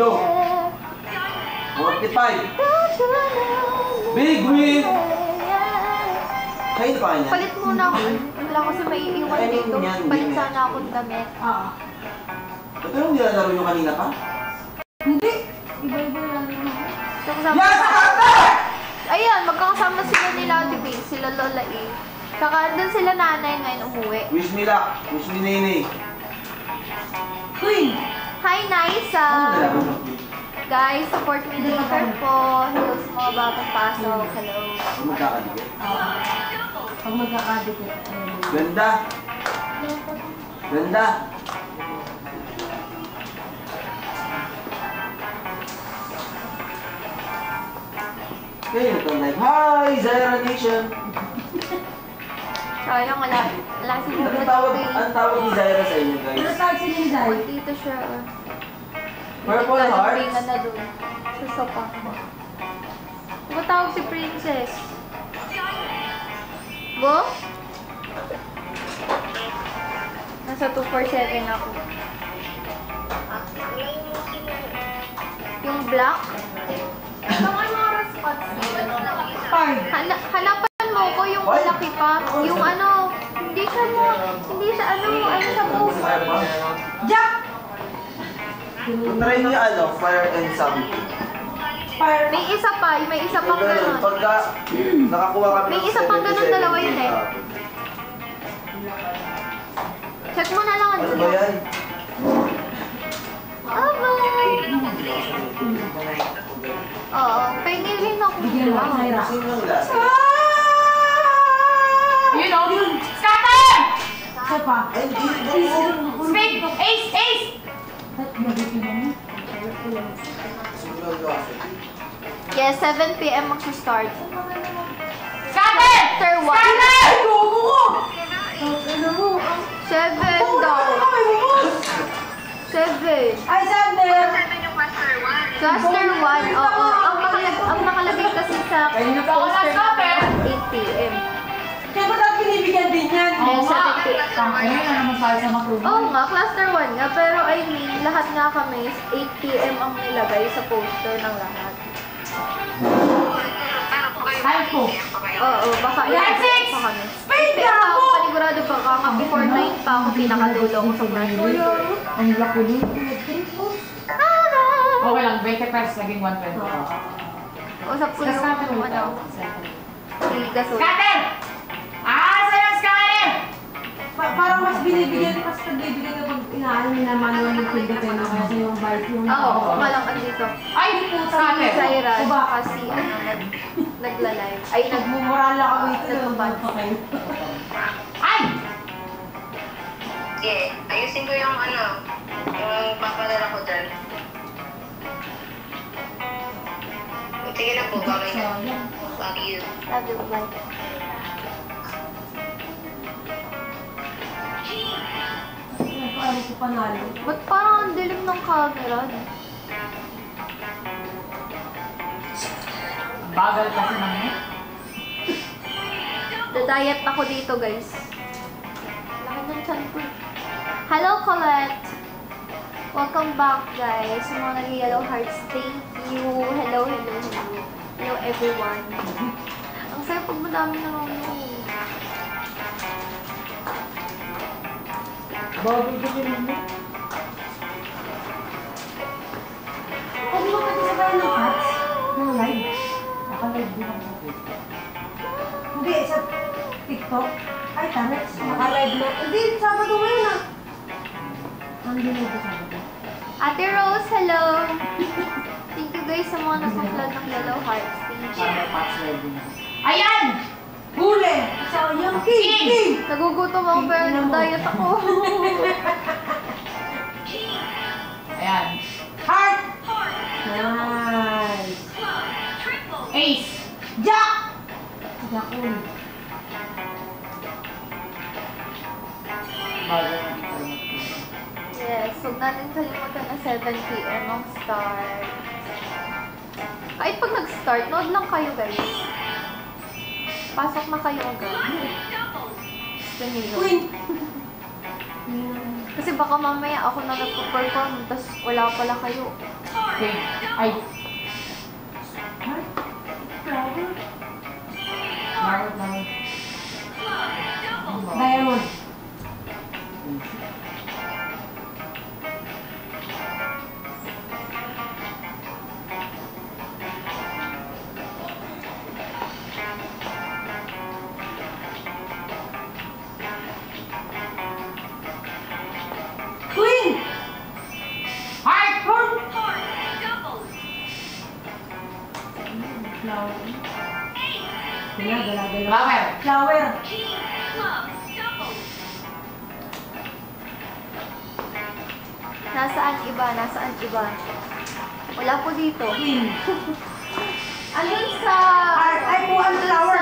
Pondo. 45. Big win! Kain pa niya? Palit muna ako. Wala kasi may iiwan dito. Palit sana akong damit. Ito yung nilalaro nyo kanina pa? Hindi. Iba-iba lang naman. Yan! Sakata! Ayan, magkakasama sila nila Ate Bing, sila Lola E. Saka doon sila nanay ngayon umuwi. Wish me luck. Wish me nene. Queen! Hi, Naisa! Ano nilalaro nyo? Guys, support me later po. Hello sa mga batang pasok. Hello. Kung magkakadikit. Pag magkakadikit. Ganda. Ganda. Okay, ito like, hi, Zaira Nation. Sayang, wala si Ang tawag ni Zaira sa inyo, Ano guys? tawag si Linday? Dito siya. Purple hearts? Pingan na doon. Sa sopa. Ano tawag si Princess? Go? Nasa 247 ako. Yung black? Yung ano oras spots? Hanapan mo ko yung malaki pa. Yung ano, hindi siya post. Jack! Try niyo ano, fire and something. May isa pang ganun. Pagka nakakuha kami May isa pang ganun, dalawa yun eh. Check mo na lang. Ano ba yan? Bye! Oo, pahingin rin ako. Bigyan mo ako ng Ira. Sino yung last? Yun o! Scatter! Isa pa. Ay, hindi. Spade! Ace! Ace! At nabigyan mo. Sunod yung last. Yes, 7 PM magsa-start. Scatter! After 1. Scatter! Ay, gogo ko! Ano mo? 7 daw. 7. Ay, Sander! Cluster 1, oo. Ang nakalagay kasi sa poster namin 8 PM. Kaya ba dapat binibigyan din yan? Then 7 PM. Ayun na naman tayo sa matulog. Oo nga, cluster 1 nga. Pero I mean, lahat nga kami, 8 PM ang nilagay sa poster ng lahat. Ay po. Oo, baka That's it! pa kami. Wait, Pero gago! ako panigurado baka nga before 9 pa ako pinakadulo ko sa cluster. Ang laki din. Okay lang, 20 pesos naging 120. Usap ko yung ano, si Gasol. Scatter! Sa'yo ang scatter! Parang mas binibigyan, mas nagbibigyan kapag inaano nila manual yung pinagkakita kasi yung bike yung... Oo, kumalang andito. Ay! Si Scatter! Zaira, Diba? kasi nagla-live. Ay, Nagmumurala ako ito. Nagpapad. Ay! Yeah, ayusin ko yung ano, yung papadala ko dyan. Sige na po, babay na. Love you. Love you, bye. Paano ko panalo? Ba't parang ang dilim ng camera? Bagal kasi naman. Da-diet ako dito, guys. Laki ng chan ko. Hello, Colette! Welcome back, guys. Sa mga nag-yellow hearts, thank you. Hello, hello, hello. Hello, everyone. Ang sarap pag madami na lang yun. Bago ko din mo. Ano mo kasi sa kayo ng ads? Ng live? Naka-live din ako. Hindi, sa TikTok. Ay, tanet. Naka-live na. Hindi, Sabado ngayon ah. Ano din ito Sabado? Ate Rose, hello! Thank you guys sa mga nasa-vlog ng yellow hearts. Thank you. Ayan! Huli! Sayang, King! Nagugutom ako pero nag-diet ako. Ayan. Heart! Nice! Ace! Jack! Jack ulit. Yes, huwag natin kalimutan na 7 PM ang start. Kahit pag nag-start, nood lang kayo guys. Pasok na kayo agad. Gusto niyo yun. Queen! Kasi baka mamaya ako na nagpo-perform, tapos wala pala kayo. Queen. Ay. Flower. Flower. Diamond. Queen! Heart! Flower. Gala. Flower. Flower. Nasaan iba? Wala po dito. Queen. Alun sa... Ay, buwan flower.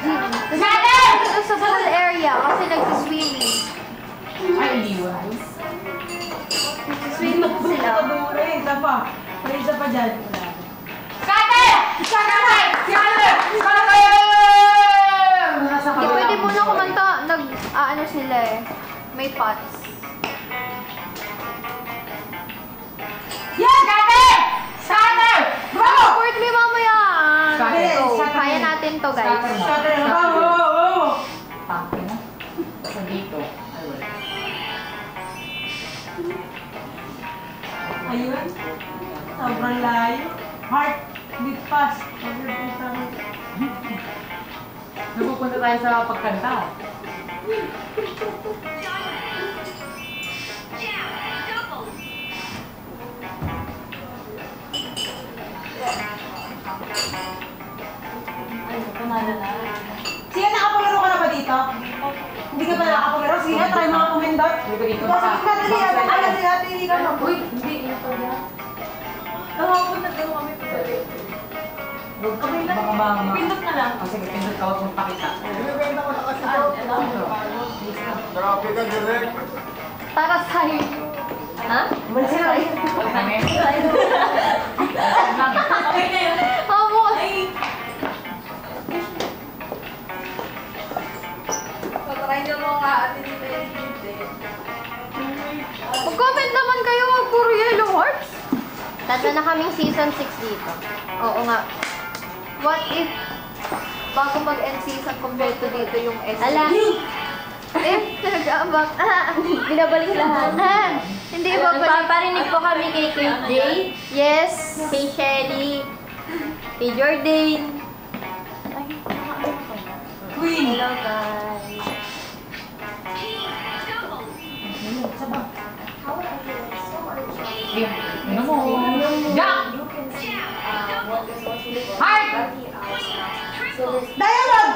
Dito sa pool area kasi nag-swimming. Ay, iniwan. Swimming sila. Isa pa. May isa pa dyan. Scatter! Scatter! Nasa Hindi kabila. pwede muna kumanta. Ano sila eh. May pots. Yan! Scatter! Bravo! Support me mamaya. Scatter. Go. Scatter. Kaya natin to guys. Scatter. Oh. Tangke na. Sa dito. Ay, wala. Ayun. Sobrang layo. Heart. Beat fast. Napupunta tayo sa pagkanta. Siya, nakapaglaro ka na ba dito? Hindi ka pa nakapaglaro? Sige nga, try mga pumindot. Hindi ko dito Sige, maka- sige, hindi ka na. Uy, hindi. Ino pa yan. Baka Pindot na lang. Oh, sige, pindot ka. Huwag mong pakita. Grabe ka, direct. Para sa'yo. Ha? Mansay. Huwag na ngayon. Vamos! Mag-comment naman kayo, wag puro yellow hearts. Tatlo na kaming season 6 dito. Oo nga. What if bago mag-end season compared to dito yung S? Ala! Nag-aambak. Binabalik lahat. Hindi ba Nagpaparinig po kami kay Kate J, Yes! kay Shelly, kay Jordan. Queen. Hello guys. Ano mo? Jack! Heart! Diamond!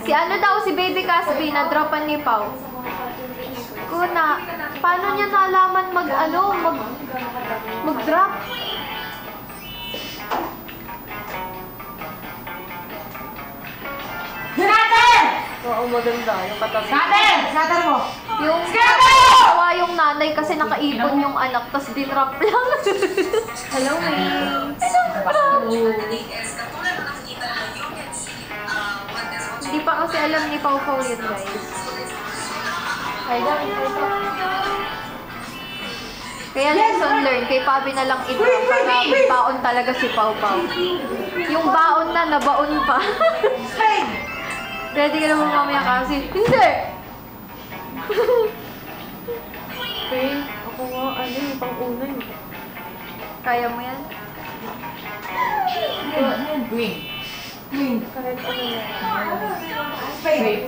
Si ano daw, si Baby Casby, na-dropan ni Pau. Kuna, paano niya nalaman mag-drop? Scatter! Oo, maganda. Yung katabi. Scatter! Scatter mo. Yung kawa yung nanay kasi nakaipon yung anak, tas dinrap lang. Hello, May. Hindi pa kasi alam ni Pau Pau yun, guys. Ay, dami. Kaya lesson learned, kay Pabi na lang i-drop para may baon talaga si Pau Pau. Yung baon na, nabaon pa. Spade. Ready ka naman mamaya kasi. Hindi! Pain. Ako nga, yung pang-una yun. Kaya mo yan? Queen. Queen. Kahit ano na. Spade. Wait.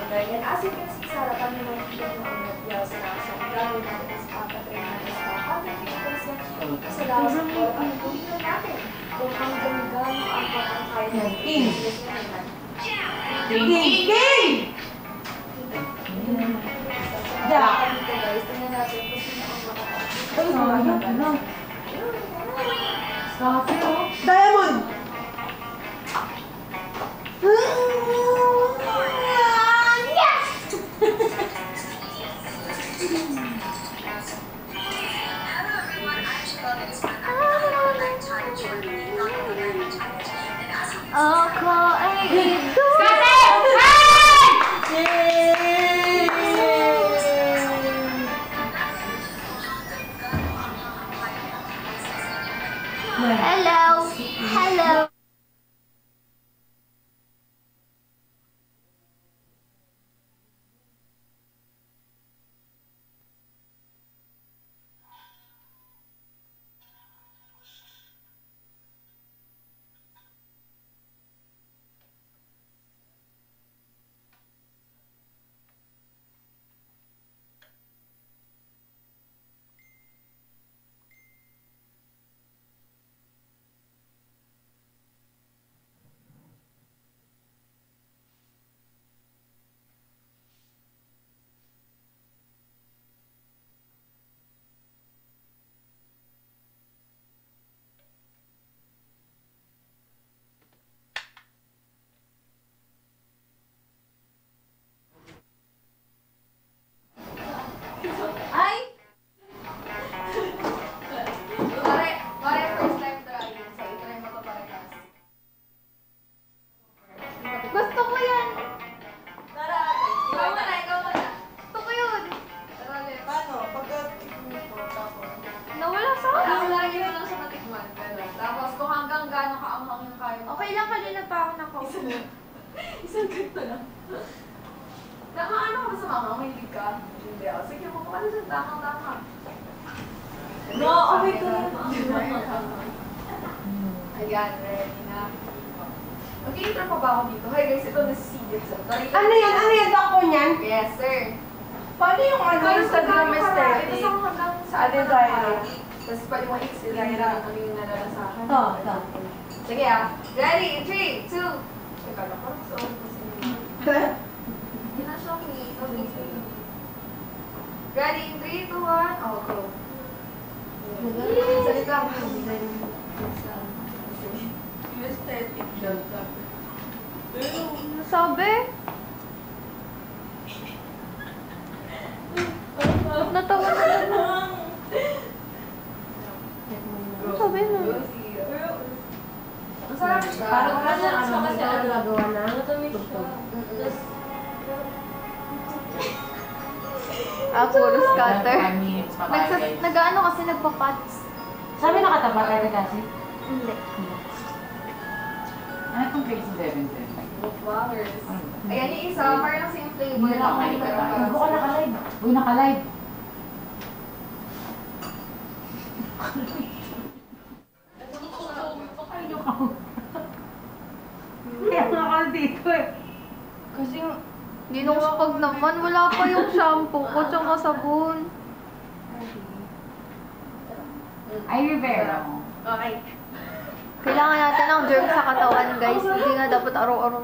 And as you can see sa harapan nyo ng materials na sa gagawin natin is papatrain natin sa content creators yan. Sa lawas po, ang gawin natin kung hanggang gaano ang pagkakaya ng King. business na naman. King. King. Jack. Dito guys, tingnan natin kung sino ang makakapit. Ay, ano? Scatter, oh. Diamond. Ako ay ito. Scatter! Hey! pa ako nakaupo. Isang ganito lang. Nakaano ka ba sa mama? Mahilig ka? Hindi ako. Sige, mabuka na siya. Tama. No, okay ko na. Ayan, ready na. Mag-i-intro pa ba ako dito? Hi guys, ito na si Citizen. Ano yan? Ano yan? Dako niyan? Yes, sir. Paano yung yung sa Dream Aesthetic? Ito sa Adel Diary. Tapos pwede mo i-explain na ano yung nalala sa akin. Ito. Sige Ready? 3, 2. Teka lang, parang sa oras kasi. Hindi na siya okay. Ready? 3, 2, 1. Oh, go. Salita ako. Aesthetic siya. Sabi? Natawa na lang. Ano sabi mo? Ang sarap siya. Parang kasi nagawa na. Puro scatter. Guys. Nag-ano kasi nagpa-pats. Sabi nakatapat ka kasi. Hindi. Ano itong Crazy 7? Flowers. Ayan yung isa, parang lang same flavor Hindi lang. na Pero parang Buka naka-live. Uy, naka-live. Kaya nakakal dito eh. Kasi yung Ginuspag naman. Wala pa yung shampoo ko tsaka sabon. Ay, Rivera. okay. Kailangan natin ng germ sa katawan, guys. Hindi nga dapat araw-araw.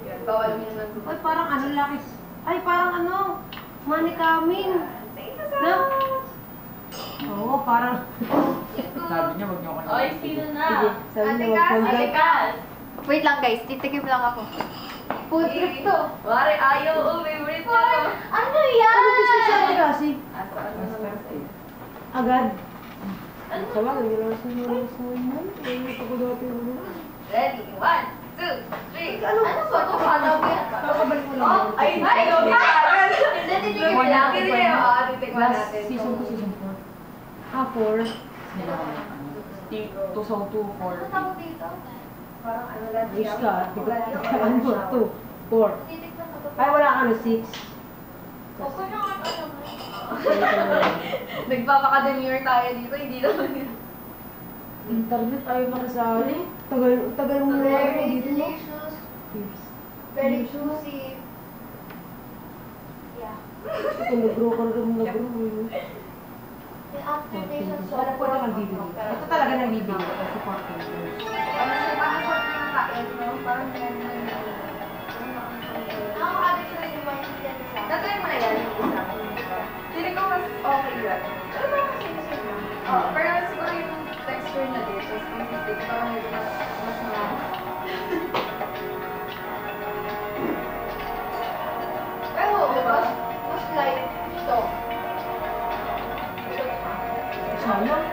Yan, bawal mo naman. Ay, parang ano lakis. Ay, parang ano. Manikamin. No? Oo, parang. Sabi niya, wag niyo ako Oy, sino na? Sabi Ate niya, Cass, wag Ate Cass. Wait lang, guys. Titikim lang ako. Food trip to. Mare, ayaw, favorite ko. Ano yan? Ano gusto siya kasi? Asa, ano naman sa'yo? Agad. Sa bagay, yun lang sa inyo. Ay, ako dati ulo. Ready? 1, 2, 3. Ano ba ito? Kakabalik mo lang. Ay, ayaw, Hindi, titikim lang. Hindi kayo, titikman Last natin. season ko, season 4. Ah, 4. Nila ko na ano. 2 so 2, 4. Ano tawag dito? Parang ano lang Wish ka. Lagi ako Ano? siya. 2. 4. Titikman ko to. Ay, wala ka na 6. Okay na nga, ano mo. Nagpapaka-demure tayo dito, hindi naman yun. Internet ayaw makasali. Tagal mo na Very ako dito. delicious. Very juicy. Yeah. Ito, nag-grow ka rin, nag-grow. The aftertaste of Wala po na nagbibili. Ito talaga nagbibili. Kasi 4 Ano siya, parang sa yung kain, no? Parang yan na yun. Nakaka-addict na yung mind yan sa. Natry mo na yan, yung isa. Feeling ko mas okay yan. Pero parang same-same lang. Oh, pero siguro yung texture na dito, is consistent. Parang medyo mas Pero, mas light ito. Sayang.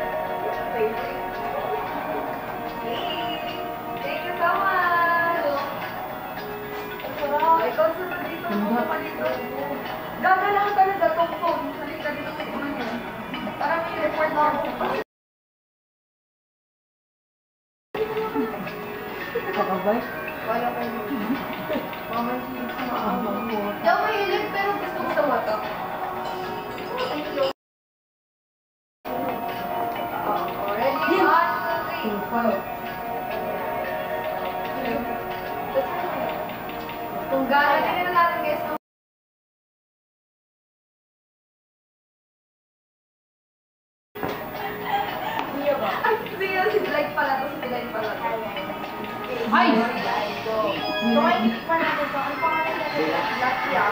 Thank you so much! Sarap. Ikaw sa dito, mo pa dito. Gaga lang talaga tong phone. Halika dito sa phone niya. Parang may report na ako. Kakabay. Wala pa yun. Mama, hindi ko maabang mo. Hindi ako mahilig, pero gusto ko sa watak. Ready? 1, 2, 3. Kung gano'n, tingnan natin guys. Ay, si Blight pala to, si Blight pala to. Ay! Tumayin pa natin ito. Ano pangalan natin? Lakia,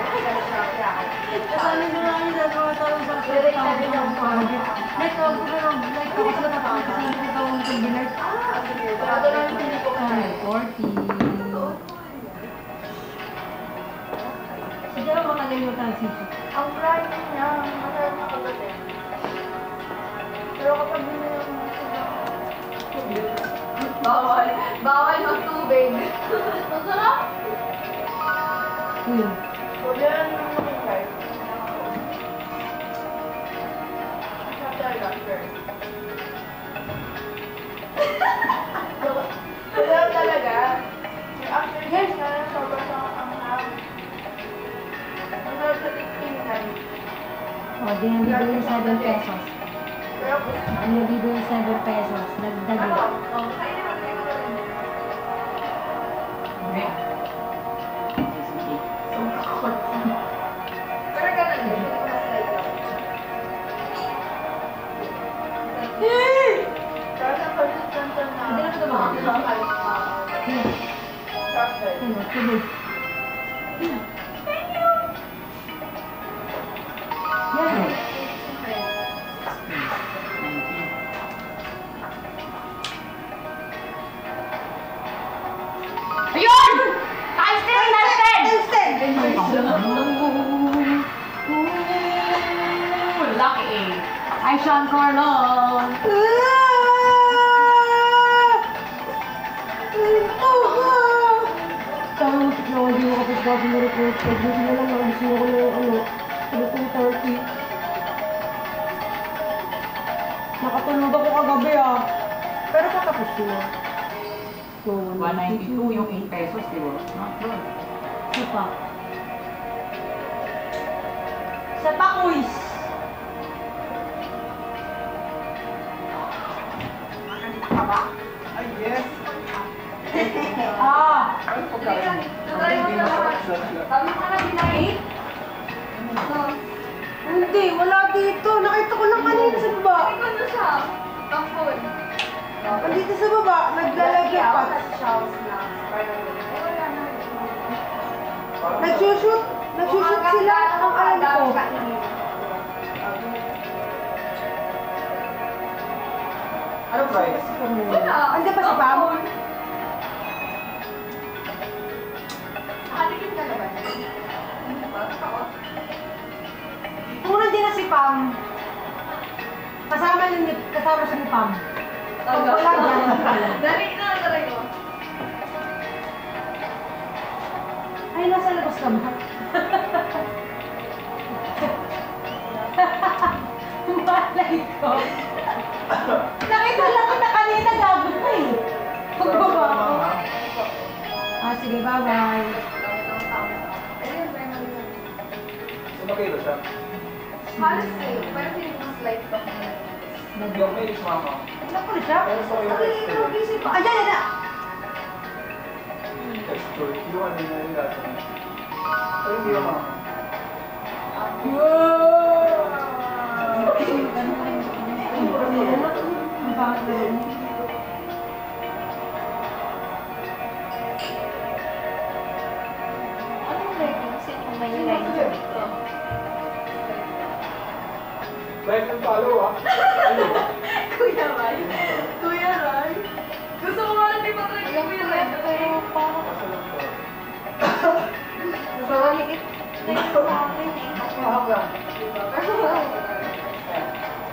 Sabi mo lang yung nagawa tayo sa Direct na din ang pagod. Like, ako ko lang. Like, ako sila tapos kasi hindi ko tawag sa ginag. Ah, sige. Ito lang yung hindi ko Ay, 40. Siguro makalimutan si Chico. Ang brand niya, masarap na kagatin. Pero kapag binili mo Bawal. Bawal magtubig. masarap! Huwag yan yung mag-try. Try, sure. Hindi na bibili yung 7 pesos. Hindi na bibili yung 7 pesos. Nagdagi. Hindi. Sige. Pero ganun din. Mas like lang. Pero sa pag-center na... Hindi na ito ba? Tuloy. Yan. 19. Ayun! Times 10! Times 10! Ooh, lucky. Ay, Sean Carlon! Tama, technology mo kapag bago mo report. Pag-buti na lang, gusto ko na yung itong turkey. Nakatulog ako kagabi Pero patapos ko na. So, 192 yung 8 pesos, di ba? Not good. Sapa. Sapa quiz! Ay, yes! Hindi, wala dito. Nakita ko lang kanina sa baba. Ikaw na siya. Ang phone. Nandito sa baba, naglalagay pa. Nagsushoot sila ang alam ko. Ano price? Andiyan pa si Pam? Nakatikim ka na ba? Kung nandiyan na si Pam, kasama siya ni Pam. Pag wala dyan, Dali na, taray mo. ay nasa labas ka ba? Malay ko. Nakita lang kita kanina, gago ka Pagbaba ako. Sige, bye-bye. Sumakilo siya. Halos sa'yo, pero feeling mas light pa. Yung may mama. Ilan ko na siya? Pero sa kayo Nagising ko. Ayan, ayan. texture. Yung ano na yung lahat. Ay, hindi yung mama. Ang pangit na rin. Anong lighting? Sino may lighting? Like and follow, Ano? Kuya Ray. Kuya Ray. Gusto ko nga lang ipatry ko Kuya Ray. Pero parang Nasa lang to. maliit na yun sa akin eh. Mahal lang.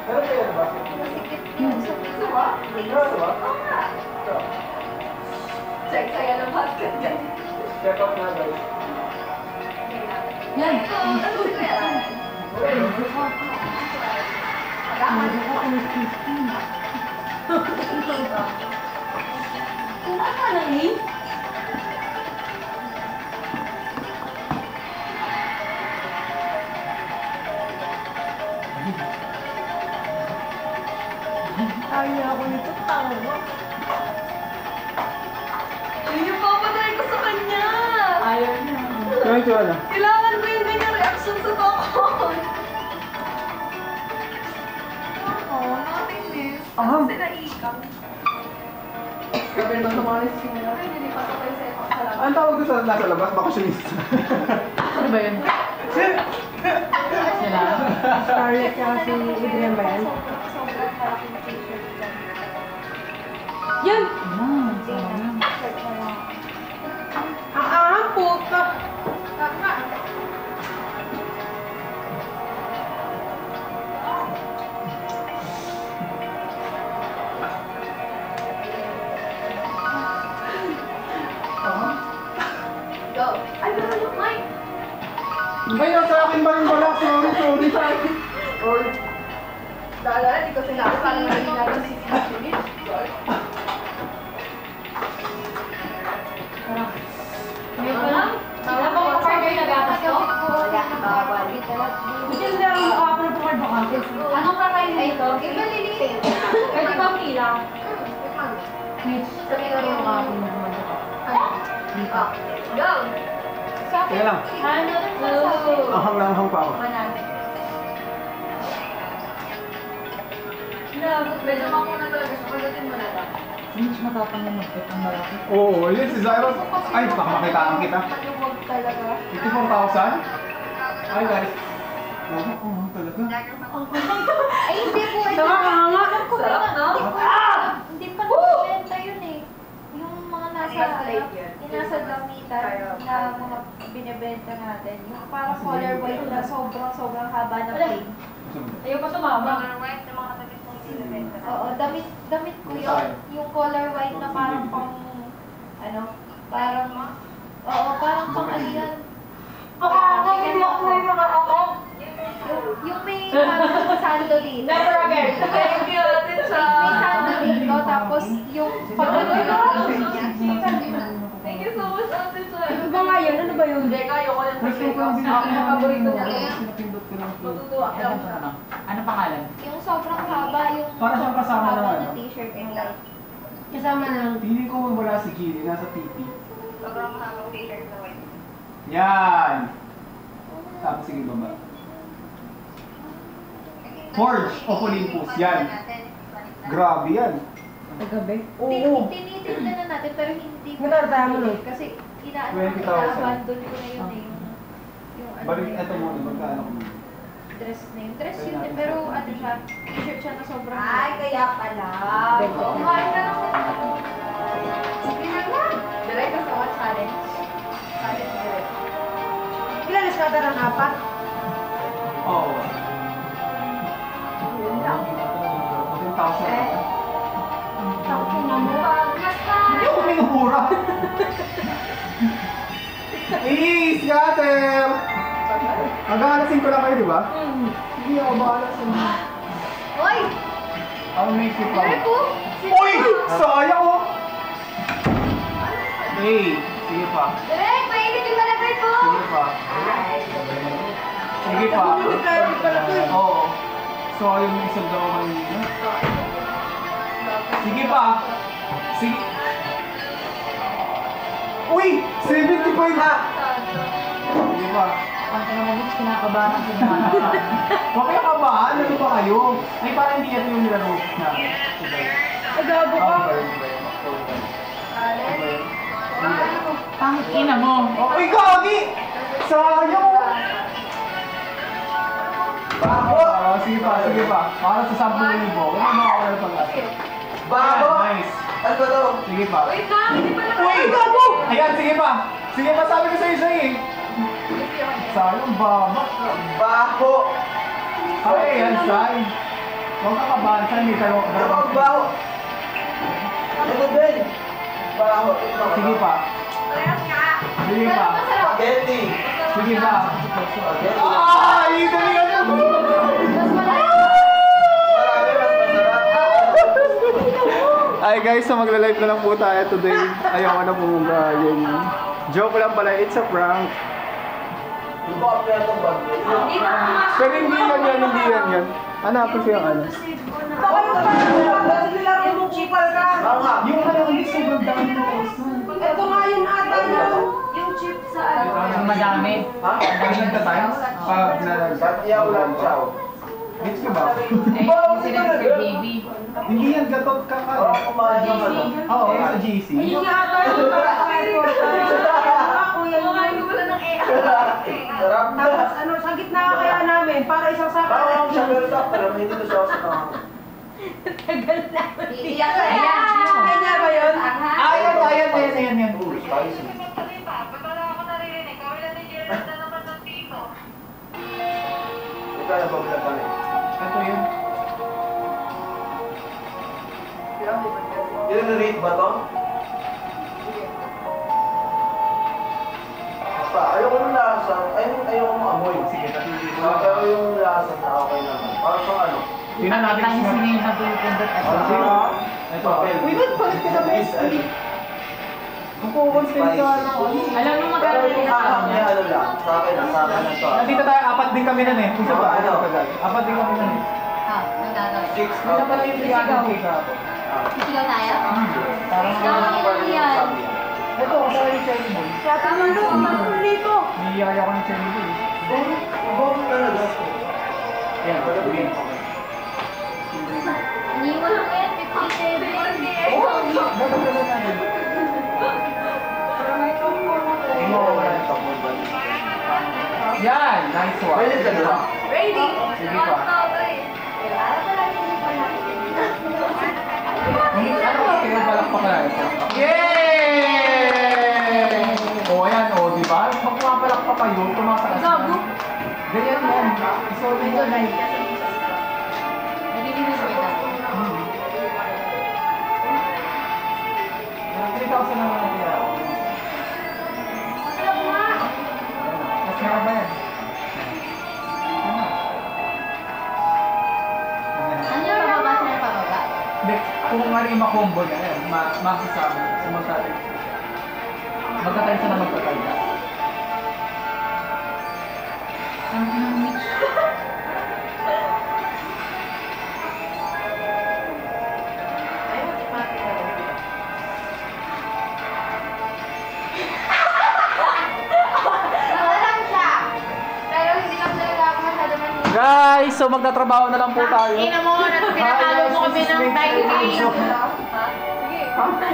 Meron kayo na ba? Masikip yun sa Gusto mo? Meron ba? Oo nga. Ito. Check sa'yo ng basket dyan. Check out na guys. Yan. Ito, ano si Kuya Ray? Kumaan ka na eh. Ayaw ako nito, tawa. Yun yung papatry ko sa kanya. Ayaw niya. Yung ito ano? Kailangan ko yung ganyan reaction sa tokon. Oo, nothing this. Ah. Kasi naikang. Sabi na sa mga listing nila. Ay, hindi pa ito kayo sa epang sa labas. Ang tawag ko sa nasa labas, bakasyonista. Ano ba yun? Sila? Scarlett tsaka si Adrian ba yan? Sobrang malaking t-shirt dyan. Yan! Sayang. Shirt na lang. Puta! Tama. Go. Ay, meron yung mic. Ba yun, sa akin ba yung wala? Sorry sa akin. Or, Daalala, di ko sinabi. Parang nangyayari ng CCTV. Ngayon pa lang? Wala pa yung card na gatas ko? Wala. Bawal. Buti na lang yung mukha ko na bukal Anong kakain dito? Iba lilitin. Pwede ba umilang? Mitch, sabi ka rin makakapin na naman ako. Dito. Go! Teka lang. Ano? Ahang na ahang pa ako. Medyo makuna talaga siya. Pagdating mo na lang. Mas matapang na magpit ang malaki. Oo, yun si Zyros. Ay, baka makitaan kita. Maluwag talaga. 54,000? Ay guys. Oo, talaga. Ay, hindi po. Nakakahanga. Sarap, no? Hindi pa nabibenta yun eh. Yung mga nasa gamitan na mga binibenta natin. Yung parang color white na sobrang haba na plain. Ayaw pa tumama. Oo, damit ko yun. Yung color white na parang pang, parang pang ano yan. Yung may parang sando dito. Never again. Thank you, Ate Cha. May sando dito, tapos yung pagkano niya. Thank you so much, Ate Cha. Ano ba nga yun? Ano ba yun? Hindi, kayo ko lang sa ang paborito ko. Napindot ko lang. Matutuwa lang siya. Ano pangalan? Yung sobrang haba, yung Para siyang kasama haba ng na ano? t-shirt and light. Kasama ng... Pili ko wala si Kili, nasa TP. Sobrang mahabang t-shirt na white. Yan! Tapos sige baba. Forge of Olympus, yan. Grabe yan. Kagabi? Tinitinda na natin, pero hindi ko Magkano tayo mo nun? kasi 20,000. ina-abandon ko na yun eh. Yung ano Balik, na yun, eto mo, magkano ko muna. dress na yun. Dress yun eh, pero ano siya, t-shirt siya na sobrang... kaya pala. Kumain ka lang. Sige na lang. Direct ka sa what challenge? Challenge direct. Ilan na skada ng apat? Oo. Yun lang. 10,000. Takin na mo. Hindi ako minumura. Scatter! Mag-aalasin ko lang kayo, di ba? Hindi ako maalasin. Oy! Ang make it lang. Direk ko! Uy! Sayang oh! Hey, sige pa. Direk! Mainit yung malagay ko! Sige pa. Sige pa. Oo. Sayang yung isang daw kanina. Sige pa. Sige. Uy! 75 na! Sige pa. Ang pinamagos, kinakabahan sa mga. Huwag kayo kabahan. Ano ba kayo? Ay, parang hindi yan yung nilaroos na. Agago ka. Pangit ina mo. Uy, gagi! Sayang! Bago! Sige pa, sige pa. Para sa 10,000. Huwag mo makakawala pag ate. Bago! Nice. Ano ba to? Sige pa. Wait lang, hindi pa Uy! Gago! Ayan, sige pa. Sige pa, sabi ko sa'yo sa'yo eh. Sayang, baba. Baho! Ay, yan, say. Huwag ka kabahan, say. May talo. Baho! Ano ba yun? Baho. Sige pa. Sige pa. Spaghetti. Sige pa. Ay! Dali ka na! Ay guys, so magla-live na lang po tayo today. Ayaw na po yung joke lang pala, it's a prank. Pero hindi yan yan. Hanapin ko yung ano. Yung ano, hindi sobrang dami mo. Ito nga yun ata yun. yung chip sa ano. Ang madami. Ha? Pag nagta-times? Pag nag-chow. Gets ko ba? Eh, yung sila Sir Baby. Hindi yan gatot ka ka. Oo, sa GC. Yun nga ata yun. Kuya yun. Kumain ko pala ng Tapos ano, sa gitna kaya namin, para isang saka. Tagal na. Iiyak ka Ayan, yan. sino? Kanya ba yun? Ayan. Wala ako naririnig. Kami na ni Gerald na naman ng tito. Ito yun. I-rate ba to? Pa, ayoko ng lasa. Ayoko mo amoy. Sige, natili ko. Pero yung lasa na okay naman. Para sa ano? Tingnan natin Tayo kung sino yung natutundot at Ito. Uy, ba't balik ka na ba? Is, ano? Kung Magkukonsentuhan ako. Alam mo Pero magkano yung kakak niya, ano lang, sa akin lang to. Nandito tayo, apat din kami nun eh. Kung sa ba, Ano? apat din kami nun eh. Ah, nagdadal. 6 Ito pala yung regalo kay Gapo. Sisigaw tayo? Parang Ikaw ang ilan yan? ito, kasama yung cherry boy. Tama no, ang dito. Niyaya ko ng cherry boy. Bong talaga. Yan, green. Iniwan ko yan, 57. Dagdagan natin. Yan, nice one. Pwede ka na. Ready? Sige pa. Ano kasi kayo palakpak na ito? Yay! O ayan, o diba? Pag pumapalakpak kayo, tumataas na. Ganyan yan. So, dito na yun. Nalilinis mo ito. 3,000 na lang tira. Mas meron ba yan? Ano yung pababa sa ng pababa? Hindi, kung nga rin makombo na yan, makasama, sumuntarin. Magkatayo sa na magkatayo. Ang pinamit. Nakalang siya. Pero hindi lang talaga ako masyado manhihil. Guys, so magtatrabaho na lang po tayo. Ina mo, pinatalo mo kami ng 9K.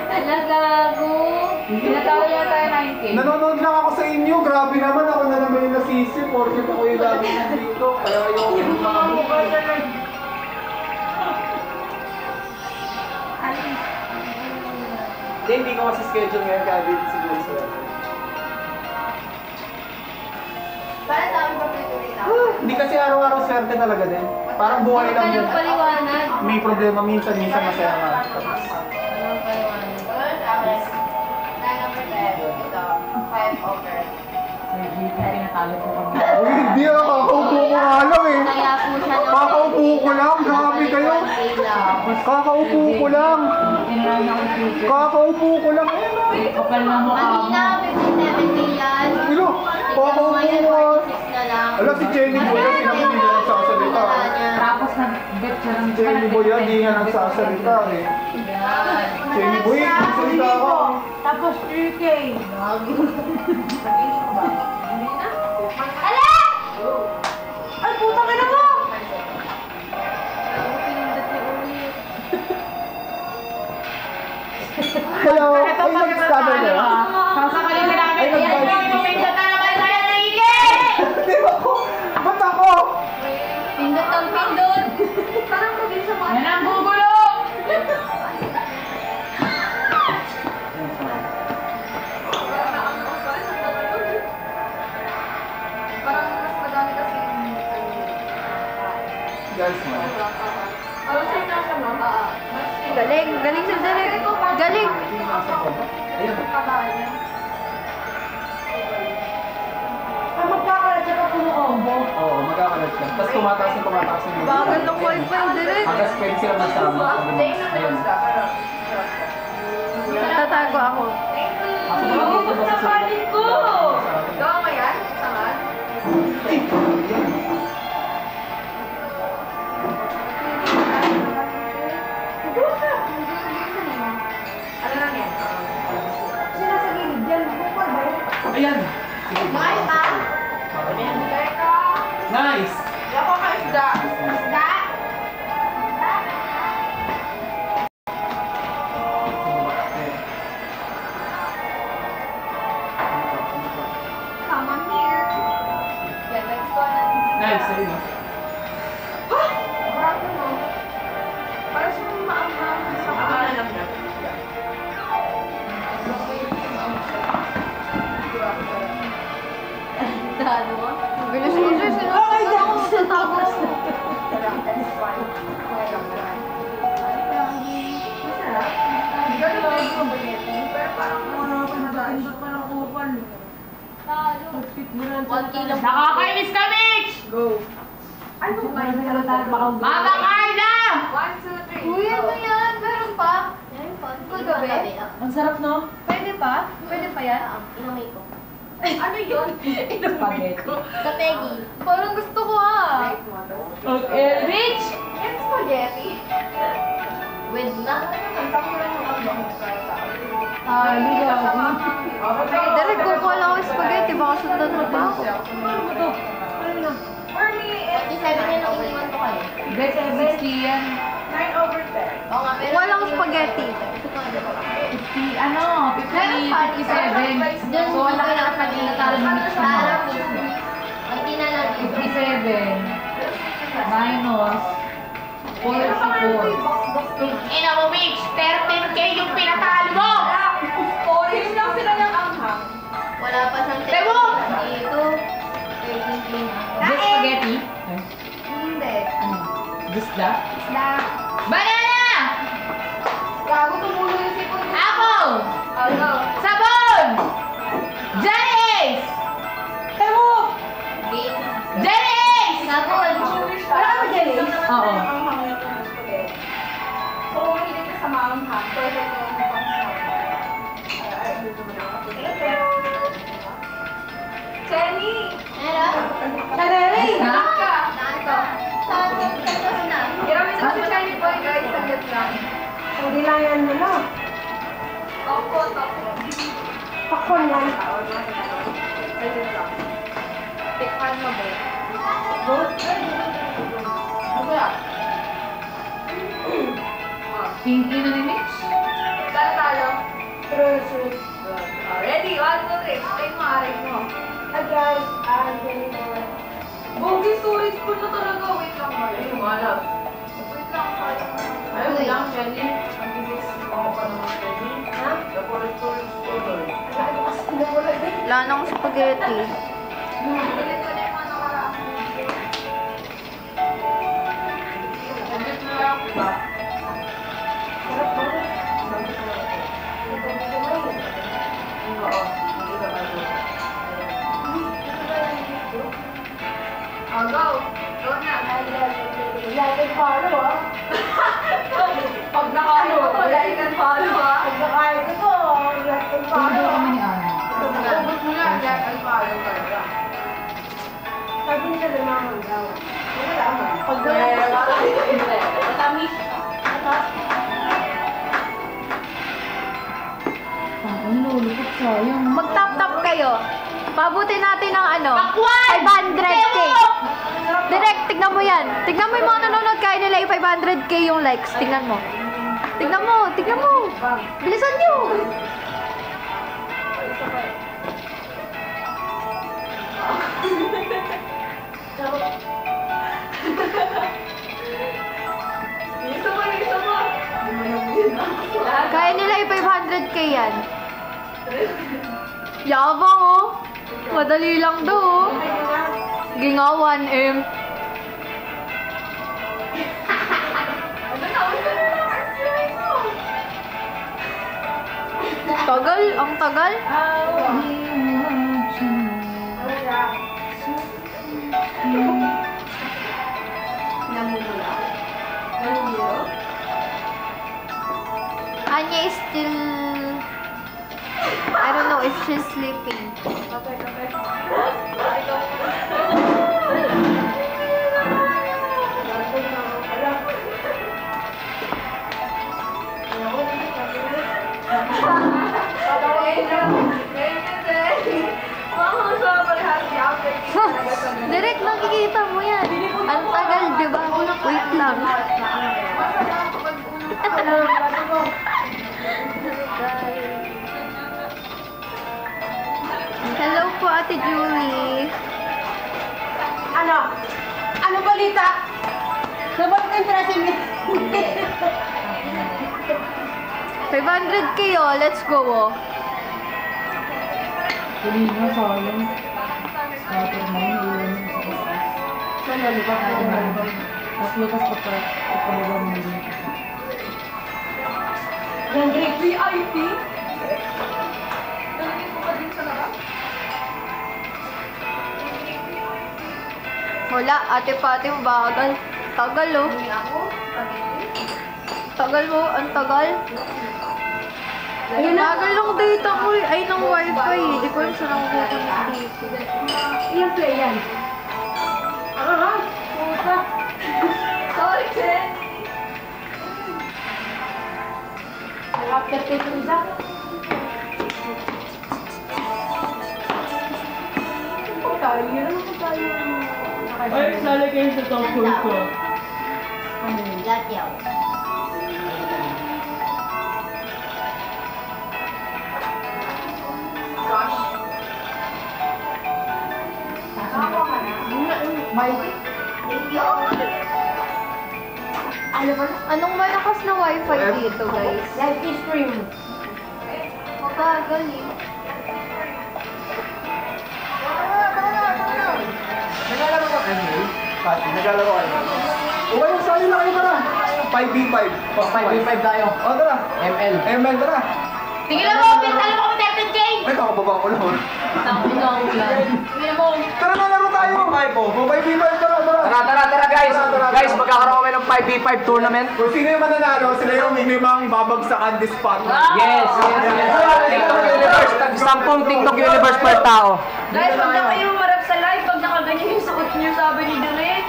Alagago. Pinatalo niya tayo 9K. Nanonood lang ako sa inyo. Grabe naman, ako na naman yung nasisi. Porkit ako yung lagi nandito. Kaya ayoko yung mga hindi ko kasi schedule ngayon kaya dito siguro sa Para sa amin pa pituloy na. Hindi kasi araw-araw swerte talaga din. Parang buhay lang yun. Anong paliwanag? May problema minsan masaya nga. Anong paliwanag? Well, sa akin, 9 over 10, ito, 5 over. Pinatalo ko kami. Uy, hindi ako. Kakaupo ko nga lang eh. Kaya po siya ng... Kakaupo ko lang. Grabe kayo. Kakaupo ko lang. Tinarami ako yung future. Kakaupo ko lang. Kapal na mukha mo. Kanina, 57 yan. Ilo, kakaupo Ngayon, ko. 46 na lang. Ala, si Jenny Boy yan. Pinapili na nagsasalita. Tapos nag-bet siya ng Jenny Boy yan. Hindi nga nagsasalita eh. Yan. Jenny Boy, nagsasalita ako. Tapos 3K. Ala! Ay, puta ka na mo! Hello. Ay, nag-start na. Sasakalin ka namin. Ay, Ayan nag-buy. yung pumindot na naman sa'yo na Ike! Di ba ako? Ba't ako? Pindot ang pindot. Parang mabilis sa mga... Yan ang gugulo! Parang mas madami kasi yung... Guys, man. Parang siya na siya, no? Galing, galing sa galing. Galing. Ayun. Ay, magkakalat siya pa kumukombo. Oo, magkakalat siya. Tapos tumataas yung Bagal ng wifi, direct. hanggang pwede sila magsama. Ayun. Tatago ako. Ako na lang dito sa Napalit ko! Gawa mo yan? Saan? Ano lang yan? Sino sa gilid dyan? Bukal ba yun? Ayan. Sige. Kumain ka? Teka! Nice. Di ako ka-isda. Isda? Come on here. Yan, next one. Nice. Ayun. Bravo, no? Para siyang maanghang sa alam na. Talo mo? Ang bilis mo, sis. Okay, dahil sa tapos. Pero parang Nagpindot pa ng kupal. Nakakainis ka, Mitch! Ano ba yun? Mama Carla! 1, 2, 3. Uy, ano yan? Meron pa? Meron pa. Kagabi? Ang sarap, no? Pwede pa? Pwede pa yan? Inamay ko. Ano yun? Spaghetti. Kapegi. Parang gusto ko ah. Okay, Rich! It's spaghetti. With na. Hindi gabi. Direk ko ko lang ako spaghetti. Baka sundan mo pa ako. Ano to? Ano na? For me, it's 47 yan ang iniwan ko kayo. Best 60 yan. 9/10. Oo nga, walang spaghetti. Si ano, 57. So, wala ka na kanina talo ng mix mo. Ang tinalang 57. Minus 44. Ina mo, Mitch! 13K yung pinatalo mo! Yun lang sila ng anghang. wala pa siyang Tebo! dito. 13K na. Best spaghetti? Hindi. Gusda? Isda. Banana! Gago, tumulo yung sipon ko. Apple! Ano? Sabon! Jellies! Temo! Game. Jellies! Sabon. Wala ka ba dyan eh? Oo. So, kung mahilig ka sa maanghang, perfect na yung pang-snack. Jenny! Sarere! Snack ka! Saan to? Saan to na? Ginamit na si Jenny Boy, guys. Saglit lang. Hindi lang yan ano. Topo. Pakon lang. Saglit lang. Tikman mo ba? Ano ba? Pinky na ni Mitch? Talo. True. Ready? 1, 2, 3. Ay, maaari mo. Hi guys, I'm Jennifer. Bogi, storage full na talaga. Wait lang ba? Ay, wala. Wait lang, sayang. Ayaw mo lang, Jenny. Ako pa naman, Jenny. Ha? Storage full. Wala nang spaghetti. Ulit ko na yung mga nakaraang video. Edit mo lang, diba? Oo. Oh, go. Go na. Like follow ah. Pag nakano, like and follow ah. Pag nakain ko to, like Tulog follow ah. kami ni Ana. Ubus mo na, like and follow talaga. Sabi nila lumangan daw. Wala naman. Pag Matamis. Ang lulupot sayang. Mag-tap-tap kayo. Pabuti natin ng ano? Pakwan! 500K. Direct, tignan mo yan. Tignan mo yung mga nanonood kaya nila yung 500K yung likes. Tignan mo. Tignan mo, tignan mo. Bilisan nyo. Isa mo. Kaya nila yung 500K yan. Yabang oh. Madali lang daw oh. Ginga 1M. Tagal, ang tagal. Anya is still, I don't know if she's sleeping. Direct nakikita mo yan. Ang tagal, di ba? Wait lang. Hello po, Ate Julie. Ano? Ano balita? Nabalik ang tracing ni... 500K oh, let's go oh. Huli na sayang. Starter na yun. Sana di ba kaya na? Mas lukas pa pa. Ipalawa mo yun. Yan, Rick. VIP? Nalagay ko pa din sa labas? Wala, ate pati mo bagal. Tagal oh. Tagal mo, ang tagal. Ayun na. Tagal ng data mo Ay, ng wifi. Hindi ko alam saan ako pupunta dito. Ilang play yan? Puta. Sorry, Jen. After taking isa. Tayo, yun naman tayo. Ay, lalagay sa top ko. Latyaw. Anong malakas na wifi dito, guys? Life is stream. Mabagal eh. Naglalaro ka ML? Pati, naglalaro ka ML? Okay, sali na kayo tara. 5v5. 5v5 tayo. O, tara. ML. ML, tara. Tingnan mo, pinatalo ko ng 13K! Ay, kakababa ko lang. Tangin na ako yan. Tingnan mo. Tara na, laro tayo. 5v5, tara, tara. Tara guys. Tara. Guys, magkakaroon kami ng 5v5 tournament. Kung sino yung mananalo, sila yung minimang babagsakan this spot. Yes. TikTok Universe. 10 TikTok Universe per tao. Guys, huwag na kayo marap sa live pag nakaganyan yung suot niyo, sabi ni Direk.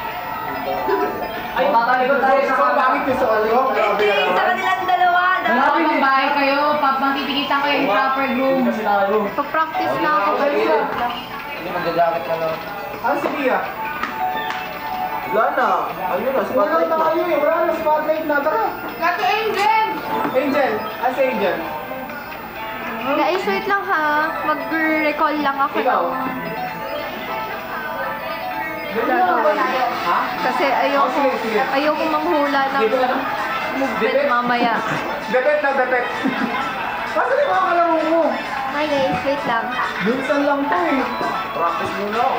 Ay, tatalikod tayo sa So, bakit yung suot ko? Hindi, sa kanilang dalawa. Habang bahay kayo, magtitikitan kayo yung proper room. Pa-practice na ako. Hindi, magja-jacket na lang. Ano si Kia? Wala na. Ayun na, Wala spotlight na na. tayo eh. Wala na spotlight na. Tara. Lucky Angel! Angel. As Angel. Guys, wait lang ha. Mag-recall lang ako Ikaw. Ha? Kasi Sige. ayoko manghula ng movement mamaya. Depet na, depet. Kasi yung mga kalaro mo. Hi guys, wait lang. Minsan lang to eh. Practice muna ako.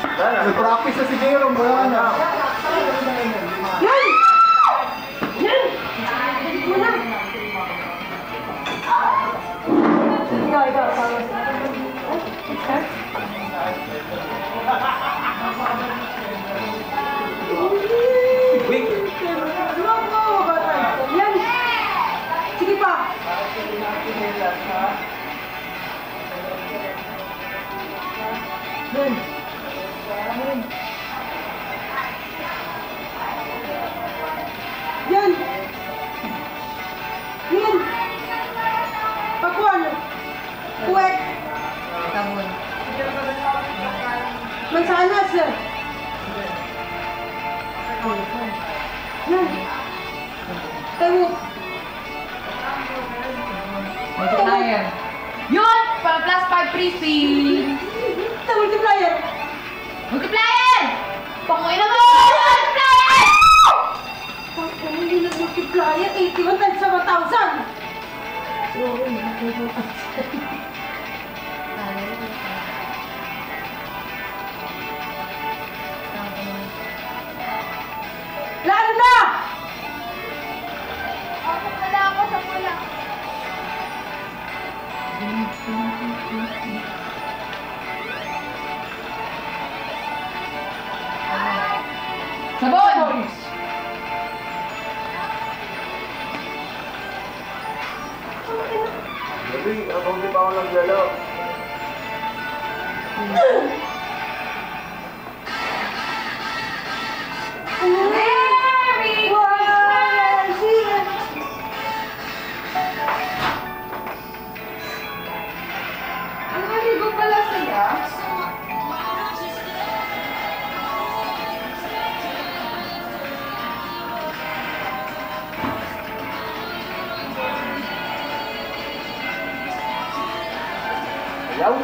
Wala na. Nag-practice na si Jerome. Wala na. Yan! Yan! Mo na! Ikaw. Wait. Yan! Sige pa! Yan! Yan! Pakuan! Kuwek! Mansanas! Yan! Tayo! Multiplier. Yun! Para plus 5 free spin. Tayo multiplier! Multiplier! Pangoy na mo! Multiplier! Bakit hindi nag-multiplier? 81 times sa 1,000! Lalo na! Wala ako sa pula. Sabon! Gabi, habang di pa ako naglalaro. Ang haligo pala sila. Ayaw.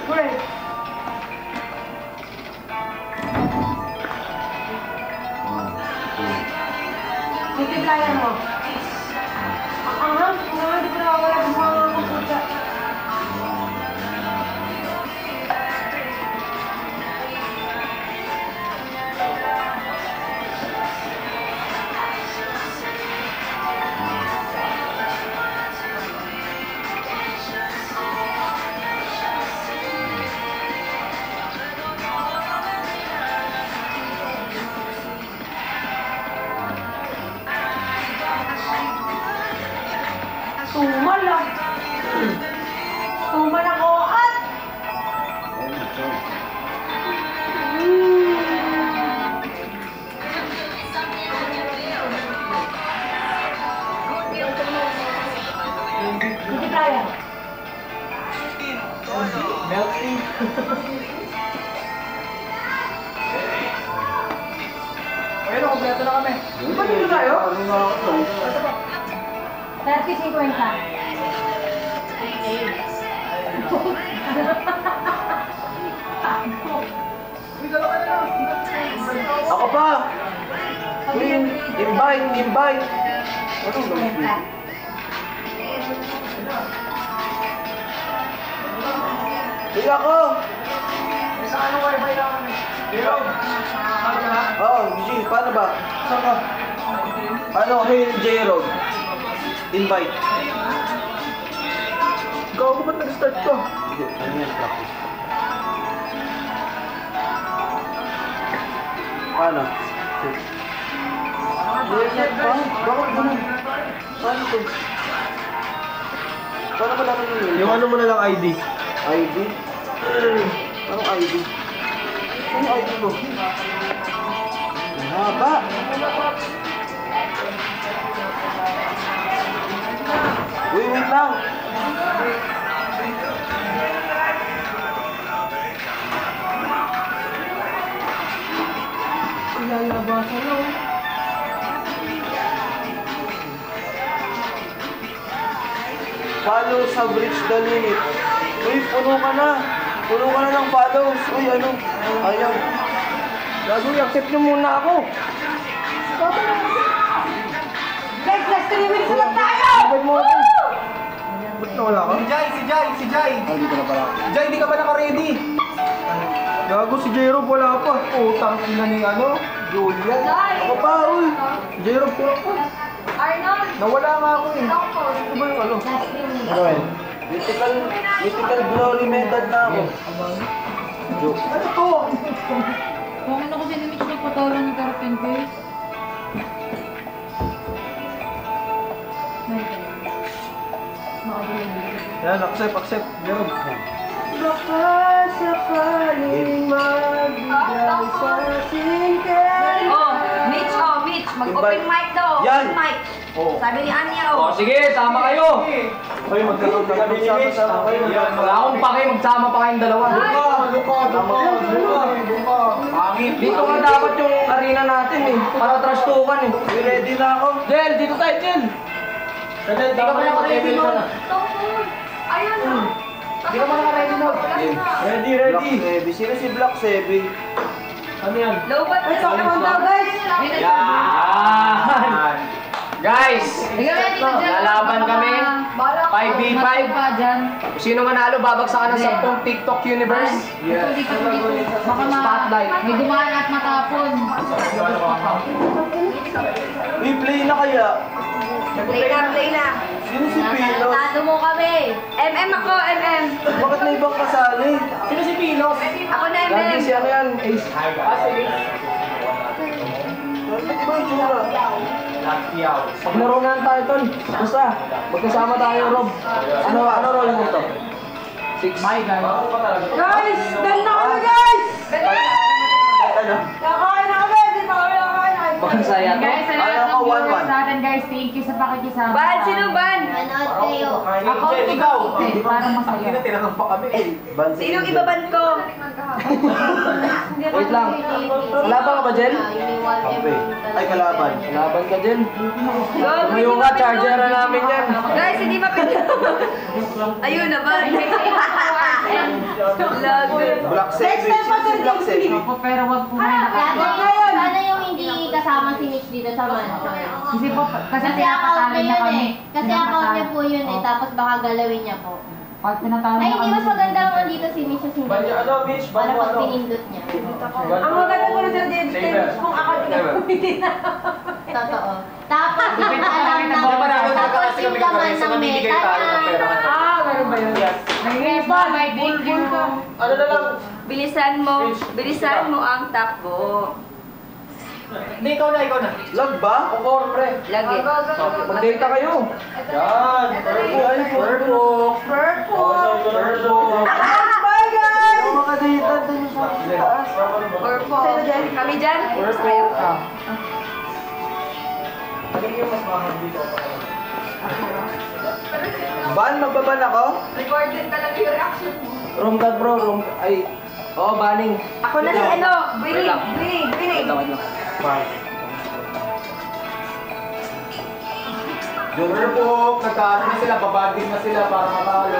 Correct. Multiplier mo. Di ko nakawala ng mga puta. lang. Tuman ako at... Hindi kaya. Melting. Ayun, kompleto na kami. Ba't dito tayo? 30-50. Ako pa! Queen, invite! Anong gawin? Sige ako! Sa anong wifi na kami? Zero. Ano ka na? Oo, G, paano ba? Saan ka? Ano, hey, J-Road. Invite. Ikaw, ba't nag-start ka? Hindi, ano yan, practice. Paano? Bakit ganun? Paano to? Paano ba naman yun? Yung ano mo na lang ID. ID? Anong ID? Anong ID mo? Haba! Wait lang! Ilalabasan lang. Follow sa Bridge the Limit. Uy, puno ka na! Puno ka na ng follows! Uy, ano? Ayaw. Gago, i-accept nyo muna ako. Guys, last 3 minutes lang tayo! Sabay mo ako. Ba't nawala ka? Si Jai! Ah, dito na pala. Jai, di ka ba naka-ready? Gago, si J-Rob wala pa. Utang ina ni ano? Julia. Ako pa, uy! J-Rob ko pa. Arnold! Nawala nga ako eh. Ako! Ano ba yung ano? Ano eh? Mythical glory method na ako. Joke. Ano to? Kung ano kasi ni Mitch nagpatawalan ng karating ko eh. Yan, accept. J-Rob. Baka sakaling magbigay sa singkay. Mitch, mag-open mic daw. Yan. Open mic. Oo. Sabi ni Anya, oh. Sige, sama kayo! Uy, magkaroon ka kami ni Mitch. Wala akong pake, magsama pa kayong dalawa. Luka. Pangit. Dito nga dapat yung arena natin eh. Para trash talkan eh. Uy, ready na ako. Jel, dito tayo, Jel! Di ka ba naka-ready nun? Ayun, oh. Di ka ba naka-ready nun? Ready. Black 7. Sino si Black 7? Ano yan? Low bat. Ay, Pokemon daw, guys! Yan! Guys! Lalaban kami. 5v5. Sino manalo, babagsakan ng 10 TikTok universe. Spotlight. May dumaan at matapon. Uy, play na kaya. Play na. Sino si Pilos? Tado mo kami. ako, Bakit may ibang kasali? Sino si Pilos? Ako na, Lagi si ano yan? Ace. Ba't iba yung tsura? Paglaro na tayo, tol. Basta, magkasama tayo, Rob. Ano role mo to? 6. My guy. Guys! Dahil na kami, guys! Ano? Kakain na kami! Hindi pa kami nakain! Bansaya to. Guys, sa lahat Ayaw ng ko, viewers 1-1. sa atin, guys, thank you sa pakikisama. Ban, sino ban? Manood kayo. Ako, Ikaw. para masaya. Tinanong pa kami. Bansi. Sinong ibaban ko? Wait lang. Laban ka ba, Jen? Ay, kalaban. Laban ka, Jen. Tumayo ka, charger na namin yan. Guys, hindi pa pwede. Ayun na ba? Black 7. Next time pa, Sino si Black 7? Ako, pero wag po kayo nakasama. Sana yung hindi kasama si Mitch dito sa Manchester. Kasi po, kasi Kasi account niya pinapatalo niya yun kami. eh. Kasi account niya po yun eh. Tapos baka galawin niya po. Pag pinatalo Ay, niya hindi kami. mas maganda kung nandito si Mitch yung hindi. Ano, Mitch? Para pag pinindot niya. Ang maganda ko na Sir David, kung ako hindi na. Totoo. Tapos, Depende pa alam kami na. ng Panalo talaga Tapos kasi yung kami laman kami, so ng namimigay meta tayo ng pera. niya. Ah, meron ba yun? May baseball, may thank you. Ano na lang? Bilisan mo ang takbo. Hindi, ikaw na. Lag ba? O core, pre? Lagi. Mag-data kayo. Yan. Purple. Bye, guys! Makadata dun sa taas. Purple. Kami dyan? Kayo? Ban, magbaban ako? Recorded talaga yung reaction mo. Room dad bro, room... Ay... Oo, banning. Ako na si ano? Wait lang. Bini. Wait lang. Junior po, nagkaano na sila, babanding na sila para matalo.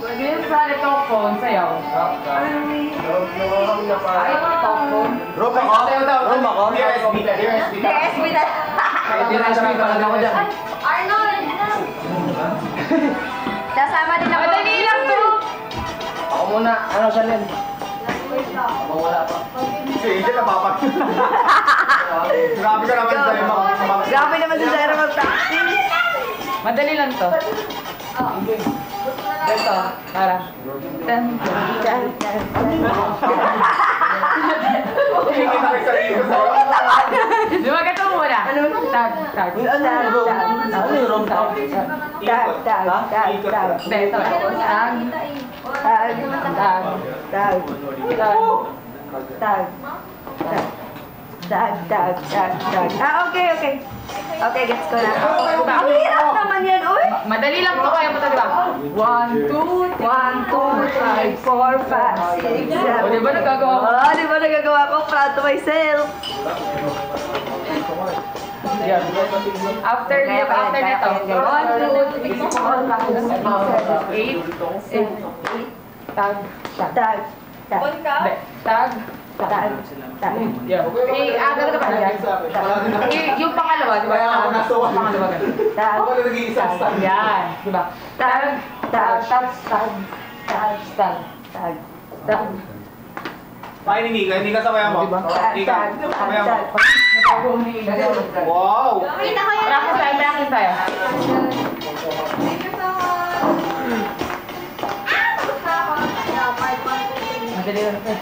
Ganyan sa itong phone, sayaw. Ay, itong phone. Rob ako? Rob ako? DRSB ka. DSB na. DRSB talaga ako dyan. Arnold! Kasama din ako. Madali lang to. Ako muna. Ano, Shalin? Mawala pa. Si Angel napapak. Grabe ka naman sa'yo, Grabe naman si Sarah mag-practice. Madali lang to. Ito, para. Tingin na kayo sarili ko sa'yo. Lumagat mo muna. Tag. Ano yung room? Ano yung room? Hindi, ito. Okay. Okay, gets ko na. Ang hirap naman yan, uy! Madali lang to, kaya mo ito, di ba? 1, 2, 1, 2, 3, 4, 5, 6, 7. O, di ba nagagawa ko? Oh, di ba nagagawa ko? Proud to myself. Yan. After nito. 1, 2, 3, 4, 5, 6, 7, 8. Tag. On ka? Yan. Ganito ba? Yan. Yung pangalawa, di ba? Pangalawa ganito. Ako na nag-iisa sa Yan. Di ba? Tag. Pakinig ka, hindi ka sabayan mo. Hindi ka. Sabayan mo. Wow! Practice tayo. Madali lang ito.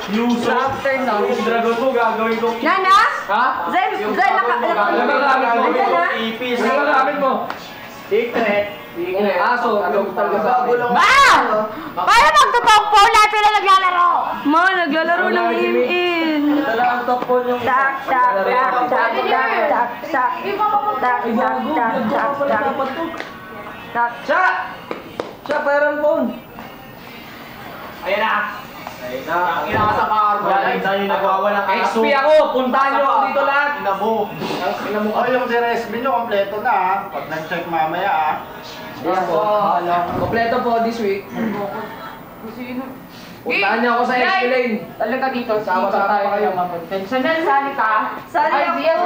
Yuso! After no. Yung dragon mo, gagawin kong Nana? Ha? Zay, ipis. Ano gamit mo? Secret. Aso. Paano magtutokpo lahat sila naglalaro? Ma, naglalaro ng in-in. Talagang top phone yung... Tak. Siya, pairan phone. Ayan na. Ang ina sa karbo. Nagwawalang aso. XP ako, puntahan nyo ako dito lahat. Ina mo. Oh, yung DRSB nyo, kompleto na ha. Pag nag-check mamaya ha. Yes po. Kompleto po this week. Puntahan niyo ako sa XP lane. Talaga dito. Sama-sama tayo kayo. Sandali, sali ka. Sali Ay, ako. yes,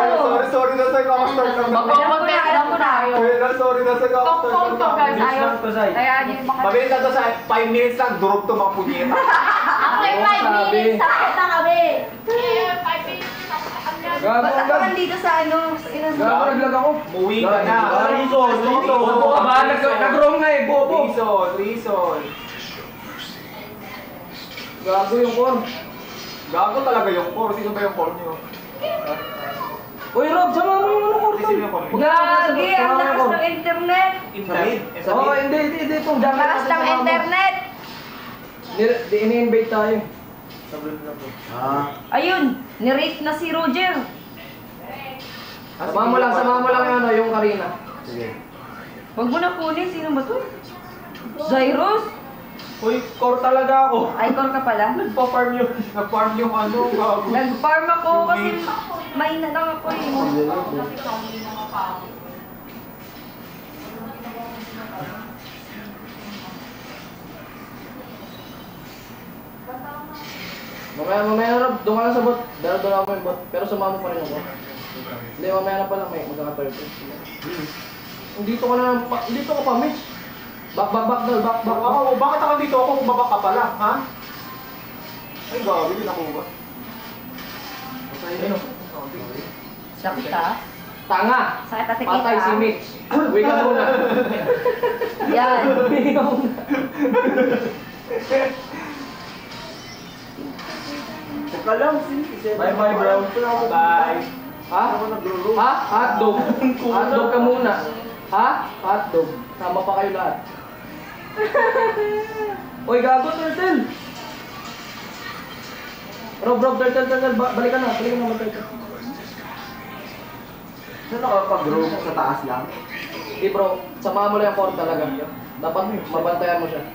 Sorry na sa'yo, kakastart lang. Mag-compare lang po tayo. Sorry na sa'yo, kakastart Tokpong to, guys. Ayaw. Kaya hindi mo Mabilis lang to sa 5 minutes lang, durog to mga punyeta. Ako ay 5 minutes, tapos na kami. Ba't ako nandito sa ano? Sa ilan Gago, naglag ako. Muwi ka na. Reason. Nag-roam nga eh, bobo. Reason. Gago yung core. Gago talaga yung core. Sino ba yung core nyo? Uy, Rob, sama mo yung core to. Sino yung core nyo? Gagi, ang lakas ng internet. Internet. Hindi. Itong Ang lakas ng internet. Ini-invite tayo. Ayun, ni-rate na si Roger. Sama mo lang yung yung Karina. Huwag mo na kunin, sino ba to? Zyrus? Uy, core talaga ako. Ay, core ka pala. Nagpa-farm yung ano. Gago. Nag-farm ako kasi may na lang ako eh. Mamaya na, Rob. Doon ka lang sa bot. Doon ako yung bot. Pero sumama pa rin ako. Hindi, mamaya na pala may magkaka-30. Dito ka na, dito ka pa, Mitch. Back. Wow, bakit ako dito ako? Bumaba ka pala, ha? Ay, gabi, hindi ako ba? Sakit ka? Tanga! Sakit na tikita. Patay si Mitch. Uwi ka muna. Yan. Uwi ka muna. Teka lang, Bye-bye, bro. Bye. Ha? Ha? Hotdog. Hotdog ka muna. Ha? Hotdog. Sama pa kayo lahat. Uy, gago, turtle! Rob, turtle. Balikan na, turtle. Saan nakapag-grow sa taas lang? Hindi bro, samahan mo lang yung core talaga. Dapat mabantayan mo siya.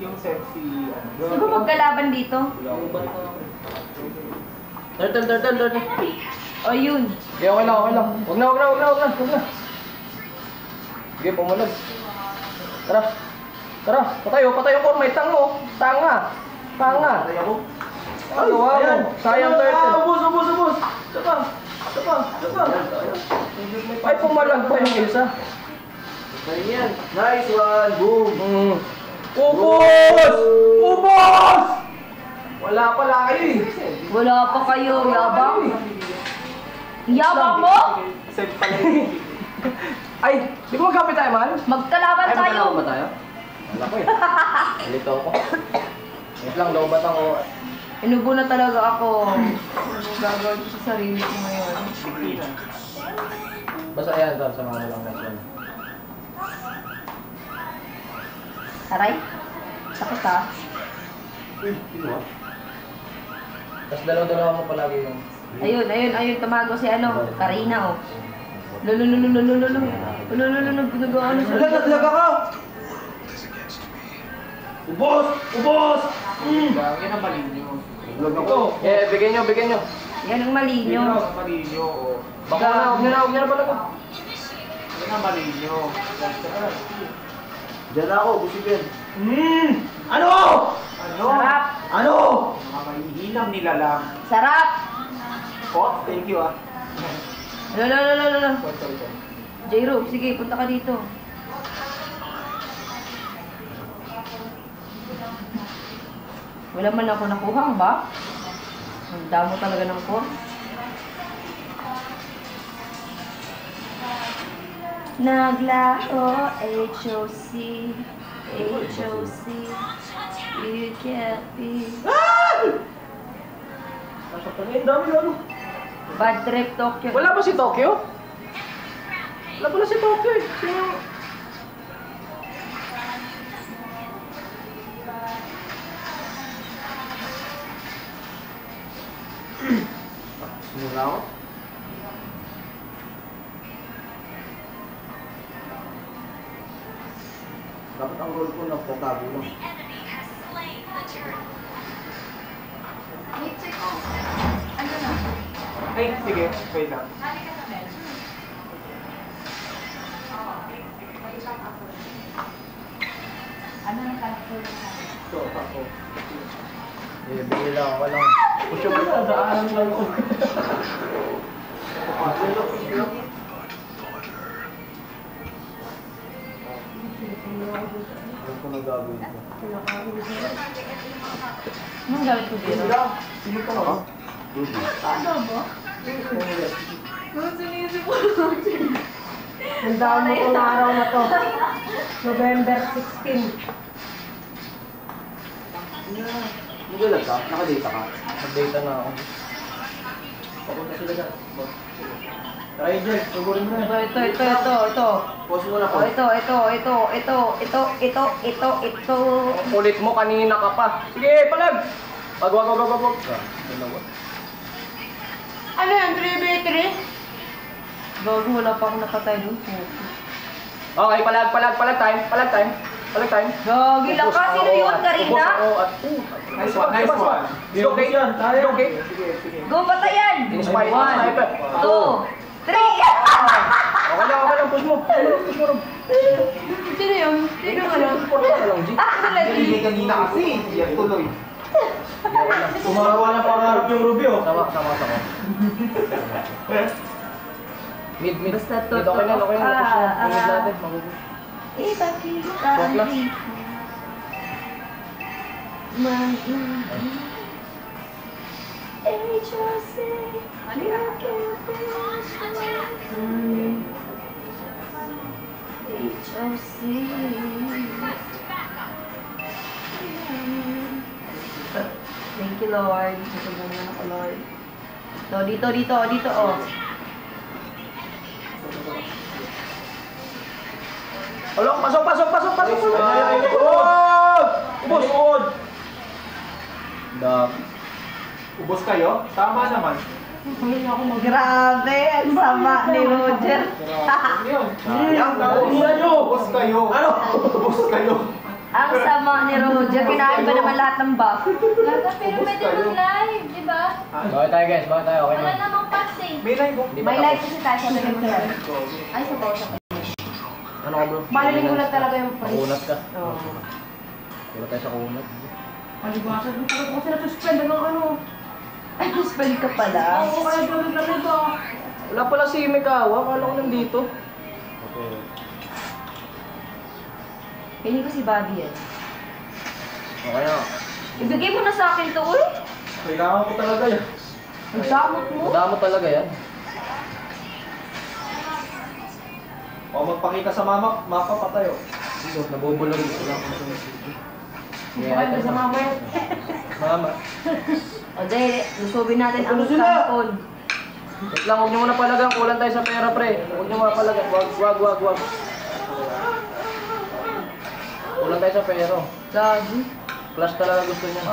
Yung sexy, Sino magkalaban dito? Turtle. O yun. Okay, okay lang. Huwag na. Sige, pumunod. Tara, patay yung core, may tango. Tanga. Patay ako. Ay, wow. Sayang turtle. Ubus! Sapa! Ay, pumalag pa yung isa. Ganyan. Nice one! Boom! Ubos! Wala pala kayo eh. Wala pa kayo. Yabang. Yabang mo? Save pala yun. Ay, di ba magkapit tayo, man? Magkalaban tayo. Ay, ba tayo? Wala ko eh. Nalito ako. Wait lang, lobatan ko. Inubo na talaga ako. Ano gagawin ko sa sarili ko ngayon? Basta yan, Tor. Samahan mo lang next one. Aray? Sakit ha? Tapos dalawa-dalawa mo palagi yung... Ayun. Tumago si ano, Karina oh. Lulululululululu. Ginagawa ano siya. Naglaga ka! Ubos! Yan ang mali nyo. Naglaga ko. Eh, bigyan nyo. Yan ang mali nyo. Yan ang mali nyo. Baka huwag nyo na pala ko. Yan ang mali nyo. Diyan ako, busipin. Ano? Sarap. Ano? Mga mahihinang nilalang. Sarap. Oh, thank you ah. Lolo. Sorry. J-Rob, sige, punta ka dito. Wala man ako nakuha, ba? Ang damo talaga ng core. Naglaho, HOC, you can't be. Dami. Bad trip, Tokyo. Wala ba si Tokyo? Wala pala si Tokyo eh. Sino yung... Simula ako. Dapat ang role ko nagtatago lang. Ay, sige. Wait lang. Ito, ako. Eh, bigyan lang ako lang. Push mo na, daanan lang ako. Alam ko na gagawin ko. Anong gawin ko dito? Sino ka ba? Ruby. Tandaan mo itong araw na to. November 16. Nagalag ka? Nakadata ka? Nag-data na ako. Papunta sila dyan. Try Jeff, sugurin mo na. Ito. Pause mo na po. Ito. Ang kulit mo, kanina ka pa. Sige, palag! Wag. Dalawa. Ano yan? 3v3? Bago wala pa akong napatay doon. Okay, palag time. Gagi lang ka. Sino yun, Karina? Nice one. Okay. Okay. Go, patayan! In-spy. 1, 2, 3! Okay lang. Push mo. Sino yun? Sino ka lang? Hindi kanina kasi. Yan tuloy. Tumarawa ng pangarap yung Ruby oh. Sama. Mid. Basta Mid, okay na. Push na. Mid natin. Ipakita Wag lang. HOC. Thank you, Lord. Natulungan na ako, Lord. Dito, oh. Alok, pasok! Ubos! Ubos kayo? Tama naman. Grabe, ang sama ni Roger. Sayang na ubos kayo. Ano? Ubos kayo. Ang sama ni Roger. Kinain ba naman lahat ng buff? Laga, pero pwede mag-live, di ba? Bakit tayo guys? Bakit tayo? Okay Wala na. namang pass eh. May live mo. May live kasi tayo sa mo siya. Ay, sa bawsa. Ano ka bro? Malilimulat talaga yung price. Kunat ka. Oo. Wala tayo sa kunat. Palibasan mo talaga ako sila suspend ng ano. Ay, suspend ka pala. Oo, kaya gawin na rin ba? Wala pala si Mikawa. Akala ko nandito. Piling ko si Buddy yan. Okay na. Ibigay mo na sa akin to, uy. Kailangan ko talaga yan. Ang damot mo. Madamo talaga yan. O magpakita sa mama, mapapatayo. Nabubulog ito lang. Bakit ba sa mama yan? Mama. O, dahil, lusubin natin ang kampon. Wait lang, huwag niyo muna palagang. Kulang tayo sa pera, pre. Huwag niyo muna palagang. Wag. Kulang tayo sa pera. Lagi. Plus talaga gusto niya.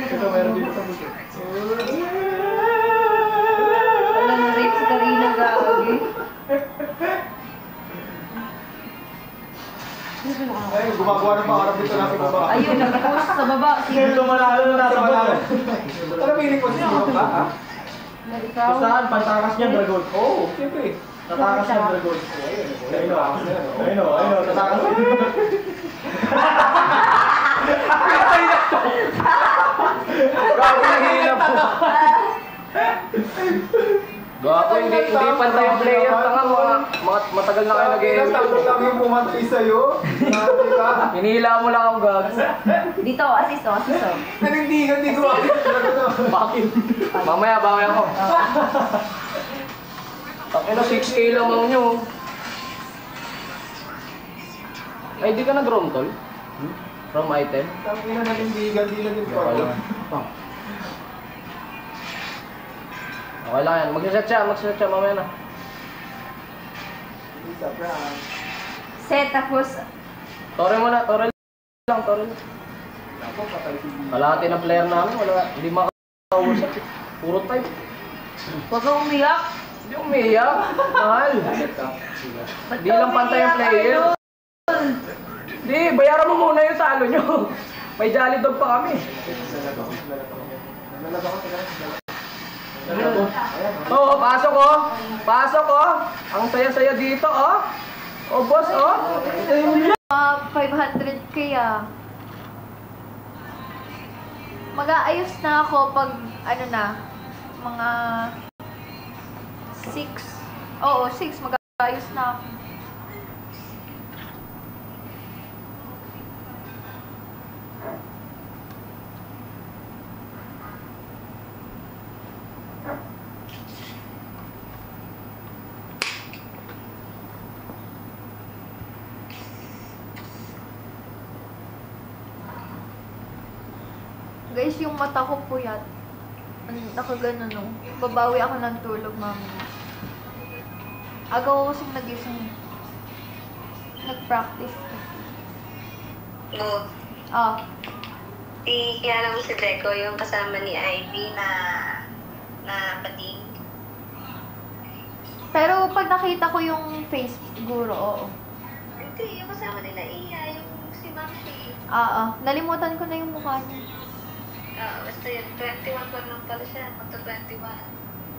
Ito meron dito sa buto. Wala na rape si Karina, gagi. Ay, gumagawa ng pangarap dito lang ibaba. Ayun, nag-post sa baba. Ito malalo na nasa baba. Ano piling ko siya ba? Ikaw. Saan? Pantakas niya, Dragon. Oo, siyempre. Tatakas niya, Dragon. Ayun o, tatakas niya. Gago na hirap po. Gago, hindi pantay ang player. Tanga, mga matagal na kayo nag-e-ewin. Takot lang yung pumatay sa'yo. Hinihila mo lang ako, gago. Dito, assist o. Nanindigan dito. Bakit? Mamaya, bawi ako. Takina, 6K lamang nyo. Ay, di ka nag-rom tol? From item? Tangina nanindigan, di na din ko. Okay lang yan. Magsiset siya, mamaya na. Set, tapos, Tore mo na, tore lang. Kalahati ng player namin, hindi makakausap. Puro type. huwag kang umiyak. Hindi umiyak. Mahal. Hindi lang pantay ang player. Hindi, bayaran mo muna yung talo nyo. May jolly dog pa kami. Oo, pasok oh. Ang saya-saya dito oh. Oh, boss oh. 500 kaya. Mag-aayos na ako pag, ano na, mga 6. Oo, 6. Mag-aayos na ako. Guys, yung mata ko puyat. Nakagano no. Babawi ako ng tulog, mami. Agaw ko kasing nagising. Nag-practice. No. Ah. Kilala mo si Deco, yung kasama ni Ivy na pating. Pero pag nakita ko yung face, siguro, oo. Hindi, yung kasama nila Iya, yung si Maxi. Nalimutan ko na yung mukha niya. Basta yun, 21 pa lang pala siya, magta-21.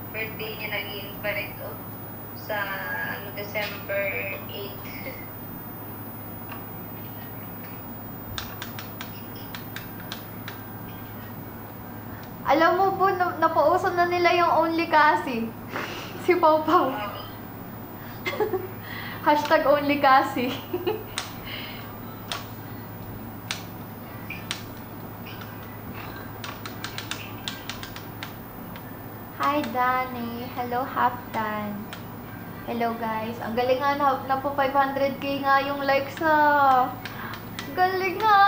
Birthday niya nag-i-invite sa December 8. Alam mo po, napauso na nila yung only kasi. Si Pau Pau. Hashtag only kasi. Hi, Danny. Hello, Haftan. Hello, guys. Ang galing nga na po 500k nga yung likes ah. Galing nga.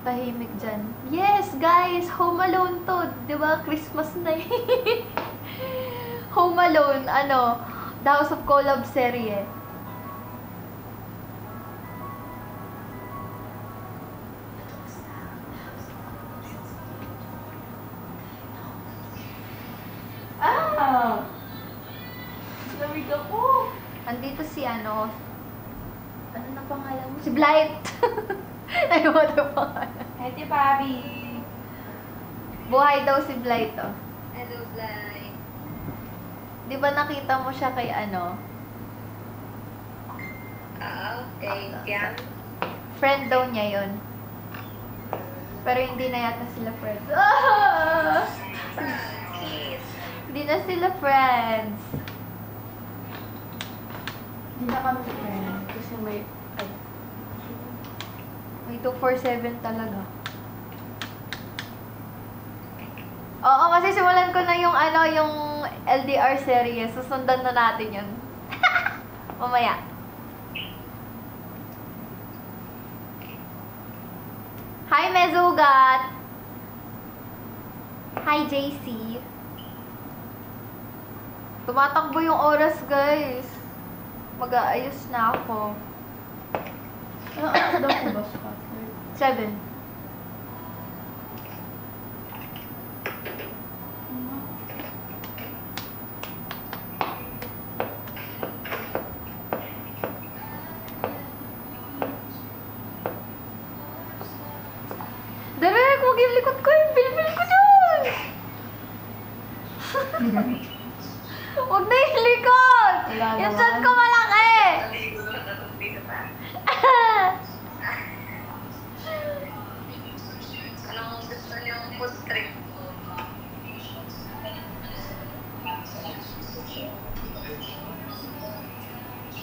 Tahimik dyan. Yes, guys! Home Alone to. Diba? Christmas na eh. Home Alone, ano, The House of Collab serye. Ah! Lamig ako. Andito si ano na pangalan mo? Si Blight! Ay, what the pangalan? Eti Pabi. Buhay daw si Blight, oh. Hello, Blay. Di ba nakita mo siya kay ano? Kay Pian. Friend daw niya yun. Pero hindi na yata sila friends. Ah! Hindi na sila friends. Hindi na kami friend. Kasi may 247 talaga. Oo, kasi simulan ko na yung ano, yung LDR series. Susundan na natin yun. Mamaya. Hi, Mezugat! Hi, JC! Tumatakbo yung oras, guys. Mag-aayos na ako. Ano oras daw po ba siya? 7. Derek, huwag yung likod ko yun. Bil-bil ko dyan. Huwag na yung likod. Yung chan ko malaki. Anong gusto niyong food trip?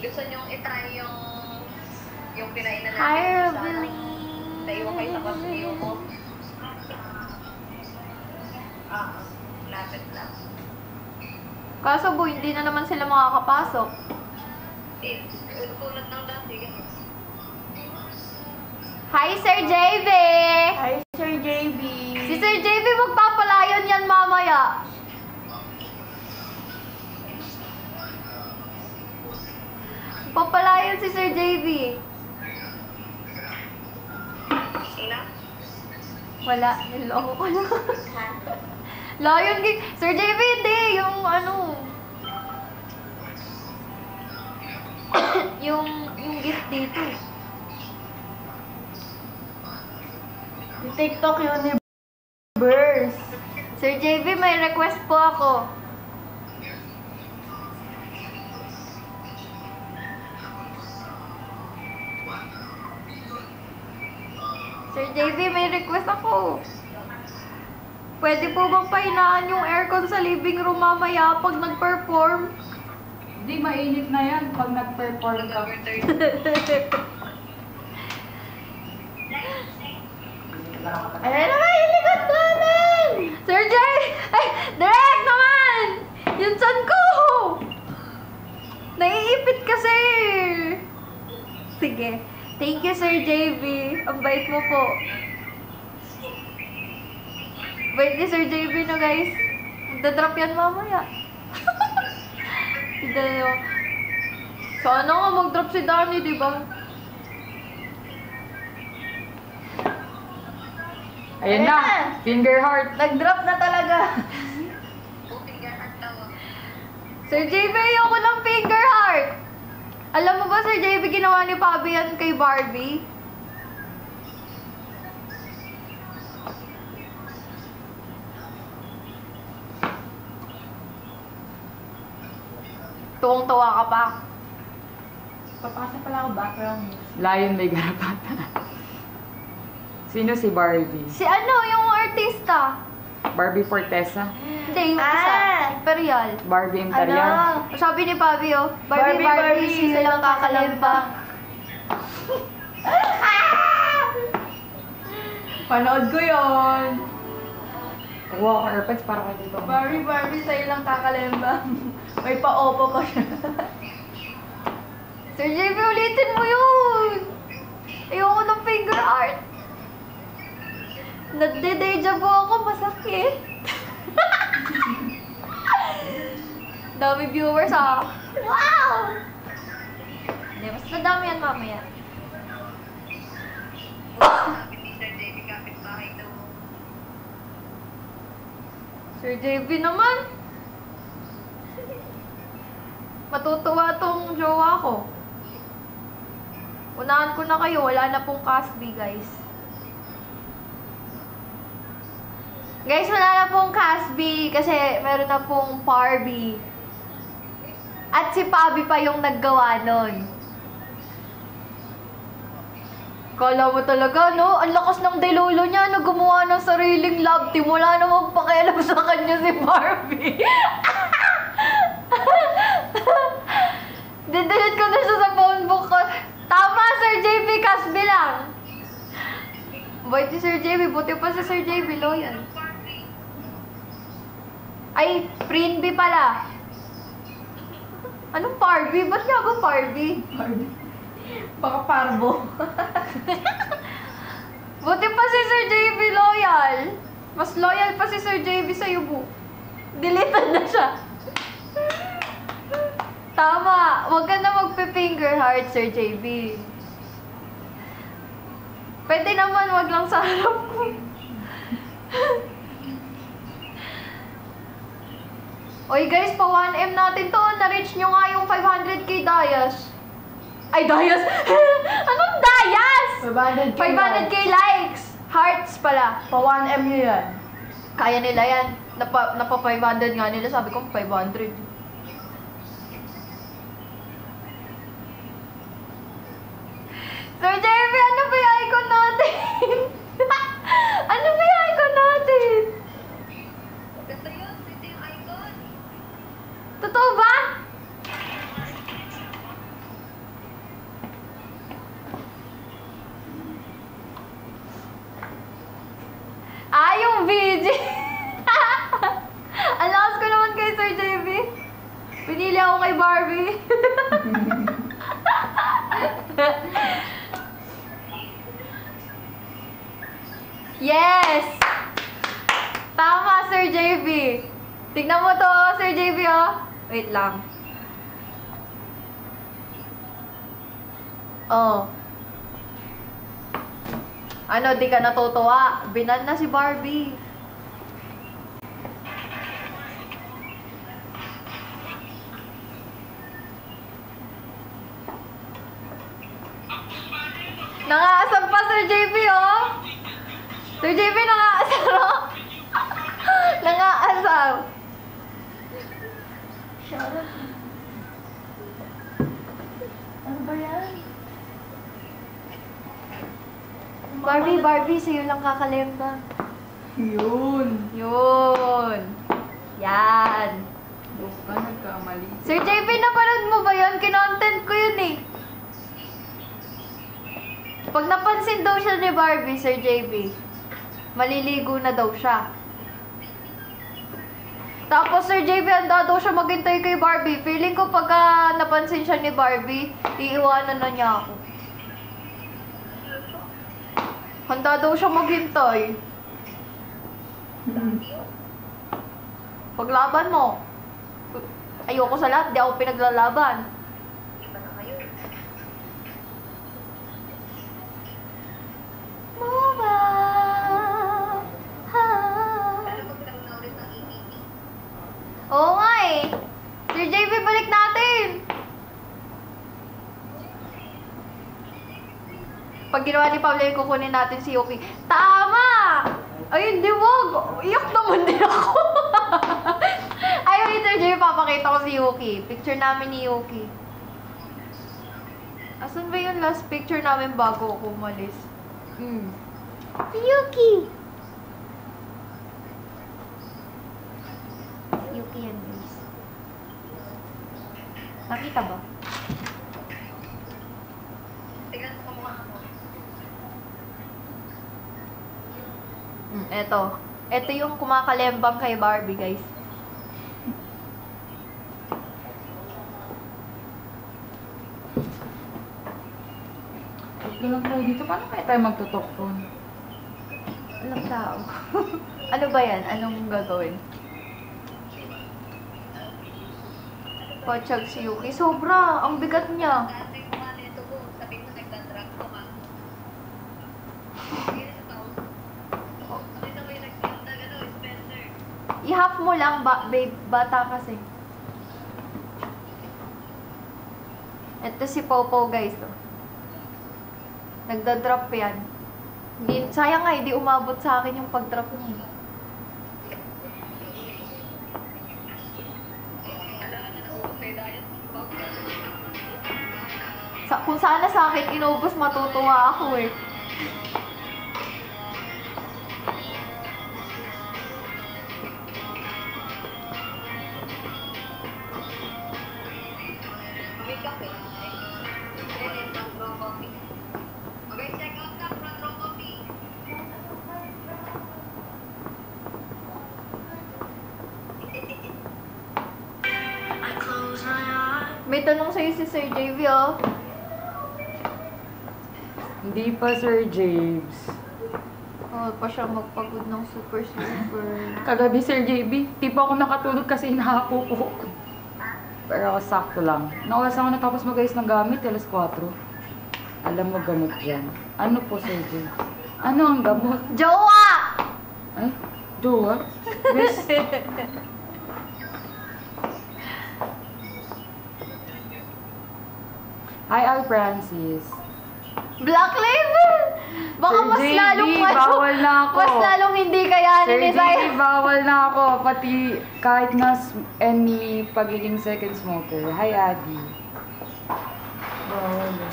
Gusto niyong itry yung pinainan natin Hi, sa Robeline. naiwan kayo sa Castillo mo. Lapit lang. Kaso bo, hindi na naman sila makakapasok. Tulad ng dati. Hi, Sir JB! Hi, Sir JB. Si Sir JB magpapalayon yan mamaya. Papalayon si Sir JB. Sina? Wala, niloko ko lang. Lion King. Sir JB, hindi. Yung ano. yung gift dito. Yung TikTok yun ni Burst. Sir JB, may request po ako. Sir JB, may request ako. Pwede po bang pahinaan yung aircon sa living room mamaya pag nag-perform? Hindi, mainit na yan pag nag-perform ka. Ayan naman, yung likod namin! Sir Jay! Ay, direct naman! Yung son ko! Naiipit kasi! Sige. Thank you, Sir JB. Ang bait mo po. Bait ni Sir JB na, guys. Magdadrop yan mamaya. Sana nga mag-drop si Danny, di ba? Ayun na! Finger heart! Nag-drop na talaga. Sir JB, ayoko ng finger heart. Alam mo ba, Sir JB, ginawa ni Pabi yan kay Barbie? Tuwang-tuwa ka pa. Papasa pala ako background. Lion may garapata. Sino si Barbie? Si ano, yung artista? Barbie Fortesa? Hindi, yung isa. Imperial. Barbie Imperial? Sabi ni Pabi, oh. Barbie, sino lang kakalamba. Panood ko yun. Nagwa ko airpods para kay dito. Barbie, sa'yo lang kakalemba. May pa-opo pa siya. Sir JB, ulitin mo yun! Ayoko ng finger art. Nagde-deja vu ako, masakit. Dami viewers ah. Wow! Hindi, mas nadami yan mamaya. Sabi ni Sir JB, kapitbahay daw. Sir JB naman. Matutuwa tong jowa ko. Unahan ko na kayo, wala na pong Casby, guys. Guys, wala na pong Casby kasi meron na pong Barbie. At si Pabi pa yung naggawa nun. Kala mo talaga, no? Ang lakas ng delolo niya na gumawa ng sariling love team. Wala namang pakialam sa kanya si Barbie. Didelete ko na siya sa phone book ko. Tama, Sir JB, Casby lang. Boy, si Sir JB. Buti pa si Sir JB, loyal. Ay, Prinby pala. Anong Barbie? Ba't nga ba Barbie? Baka parbo. Buti pa si Sir JB loyal. Mas loyal pa si Sir JB sa'yo, bu. Deleted na siya. Tama. Huwag ka na magpe-finger heart, Sir JB. Pwede naman, wag lang sa harap ko. Oy guys, pa 1M natin to. Na-reach nyo nga yung 500k Dayas. Ay, Dayas! Anong Dayas? 500k likes. Hearts pala. Pa 1M nyo yan. Kaya nila yan. Napa 500 nga nila. Sabi ko 500. Sir JB, ano ba yung icon natin? Ano ba yung icon natin? Ito yun, ito yung icon. Totoo ba? Ah, yung VG. Ang lakas ko naman kay Sir JB. Pinili ako kay Barbie. Yes! Tama, Sir JB. Tignan mo to, Sir JB, oh. Wait lang. Oh. Ano, di ka natutuwa? Binan na si Barbie. Nangaasam pa, Sir JB, oh. Sir JB, nangaasam, oh. Nangaasam. Ano ba yan? Barbie, sa'yo lang kakalemba. Yun. Yun. Yan. Doon ka nagkamali. Sir JB, napanood mo ba yun? Kinontent ko yun eh. Pag napansin daw siya ni Barbie, Sir JB, maliligo na daw siya. Tapos Sir JB, handa daw siya maghintay kay Barbie. Feeling ko pagka napansin siya ni Barbie, iiwanan na niya ako. Handa daw siya maghintay. Paglaban mo. Ayoko sa lahat, di ako pinaglalaban. Iba na kayo. Mama. Ha. Alam mo, pinag-notice ng ETV. Oo nga eh. Sir JB, balik natin. Pag ginawa ni Pablo, kukunin natin si Yuki. Tama! Ay, hindi, wag. Iyak naman din ako. Ay, wait, Sir Jay, papakita ko si Yuki. Picture namin ni Yuki. Asan ba yung last picture namin bago ako umalis? Yuki! Yuki yan, guys. Nakita ba? Tignan mo mukha mo. Eto. Eto yung kumakalembang kay Barbie, guys. Tatlo lang tayo dito. Paano kaya tayo magtutok phone? Walang tao. Ano ba yan? Anong gagawin? Pachag si Yuki. Sobra! Ang bigat niya. Dati ko nga nito ko, sabi mo nagdadrag ko ma. Hindi na sa tao. Nakita ko yung nagtinda gano'n, Spencer. I-half mo lang, babe. Bata kasi. Ito si Popo, guys. Oh. Nagda-drop yan. Hindi, sayang nga, hindi umabot sa akin yung pag-drop niya. Kung sana sa akin inubos, matutuwa ako eh. Wake up eh. Then, front row coffee. Okay, check out na front row coffee. May tanong sa'yo si Sir JV, oh. Hindi pa, Sir James. Oh, pa siya magpagod ng super. Kagabi, Sir JB, di pa ako nakatulog kasi hinahapo ko. Pero sakto lang. Naoras ako natapos mag-ayos ng gamit, alas 4. Alam mo, gamot dyan. Ano po, Sir James? Ano ang gamot? Jowa! Ay, jowa? Yes. Hi, Al Francis. Black Label! Baka Sir mas JB, lalong bawal na ako. Mas lalong hindi kayanin Sir ni JB, Zaya. bawal na ako. Pati kahit na any pagiging second smoker. Hi, Adi. Bawal eh.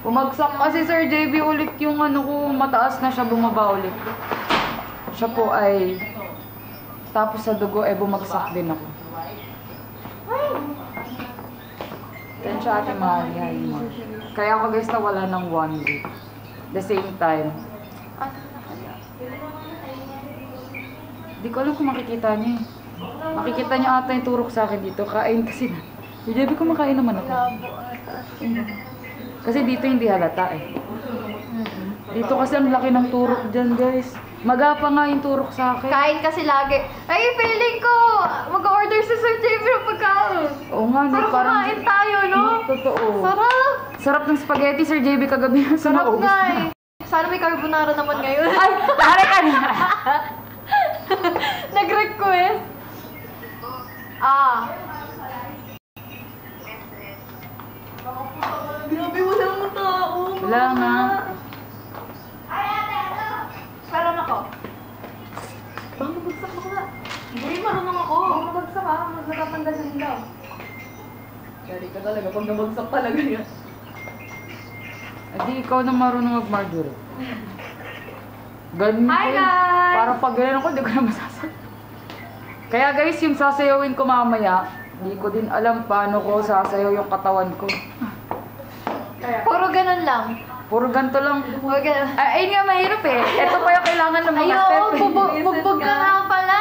Bumagsak kasi Sir JB ulit yung ano ko, mataas na siya, bumaba ulit. Siya po ay, tapos sa dugo ay bumagsak din ako. Yan siya ate Mari, hi Mar. Kaya ako guys nawala ng 1 week. The same time. Di ko alam kung makikita niya eh. Makikita niya ata yung turok sa akin dito. Kain kasi na. Sabi ko makain naman ako. Kasi dito hindi halata eh. Dito kasi ang laki ng turok dyan guys. Magapa nga yung turok sa akin. Kain kasi lagi. Ay, feeling ko, mag-order si Sir JB ng pagkain. Oo nga, no, Sarap parang kumain tayo, no? Totoo. Sarap. Sarap ng spaghetti, Sir JB, kagabi. Sarap nga eh. Sana may carbonara naman ngayon. Ay, tari ka na. Nag-request. Ah. Grabe, wala mo tao. Wala nga. Meron ako. Bang mabagsak ako nga. Hindi, marunong ako. Bang mabagsak ha. Magkakatanggal ng ilaw. Dari ka talaga, pag nabagsak talaga yan. Adi, ikaw na marunong mag-marjorie. Ganun Hi, ko yun. guys! Parang pag ganun ako, hindi ko na masasabi. Kaya guys, yung sasayawin ko mamaya, hindi ko din alam paano ko sasayaw yung katawan ko. Puro ganun lang. Puro ganito lang. Puro ganun. Ay, nga mahirap eh. Ito pa yung kailangan ng mga Ayaw, step. bugbog ka nga pala.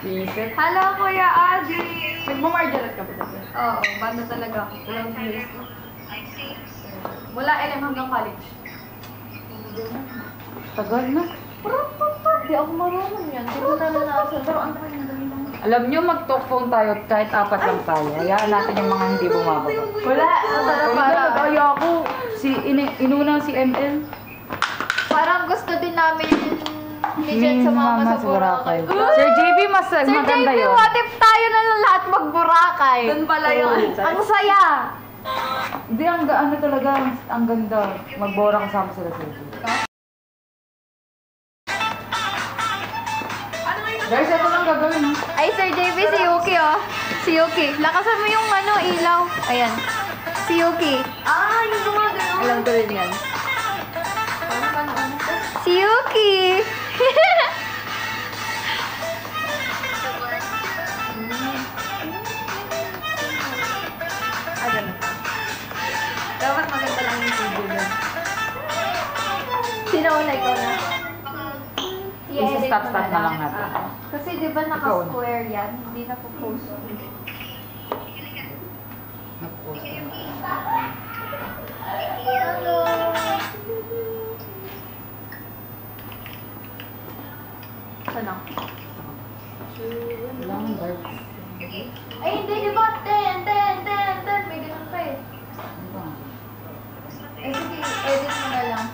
Isip. Hello, Kuya Adi. Nagmamargaret ka ba dati? Oo, banda talaga. Walang years. Mula LM hanggang college. Tagal na. Hindi ako marunong yan. Hindi ko naranasan. Pero ang tagal na lang. Alam nyo, mag-talk phone tayo kahit 4 lang tayo. Hayaan natin yung mga hindi bumababa. Wala. Masarap para. Kaya ako, inuna si ML. Parang gusto din namin ni sa mama sa Boracay. Sir JB, mas maganda Sir JB, yun. what if tayo na lang lahat mag-Boracay? Doon pala yun. Ang saya! Hindi, ano talaga, ang ganda. Magbora kasama sila sa Guys, ito lang gagawin. Ay, Sir JB, si Yuki, oh. Si Yuki. Lakasan mo yung ilaw. Ayan. Si Yuki. Yung gumagano. Alam ko rin yan. Si Yuki! Dapat maganda lang yung video doon. Sino una? Ikaw na? I-edit Stop mo na lang natin. Kasi di ba naka-square yan? Hindi na po post. Nag-post na. Sana. Walang dark. Ay, hindi, di ba? 10. May ganun pa eh. Eh, sige, edit mo na lang.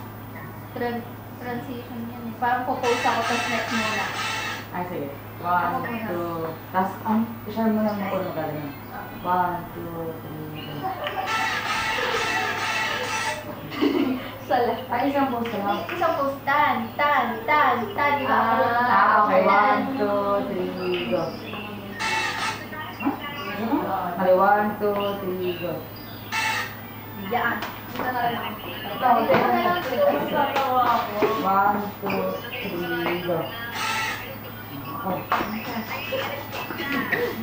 Transition yan eh. Parang po-post ako, tapos next muna. Ay, sige. 1, 2. Tapos, i-share mo lang kung ano galing. 1, 2, 3. Sa left. Ay, isang post na lang. Isang post. Tan. Di ba? Okay. 1, 2, 3, go. Okay, 1, 2, 3, go. Yan. Ito na lang. Ito na lang. 1, 2, 3, go. Oh.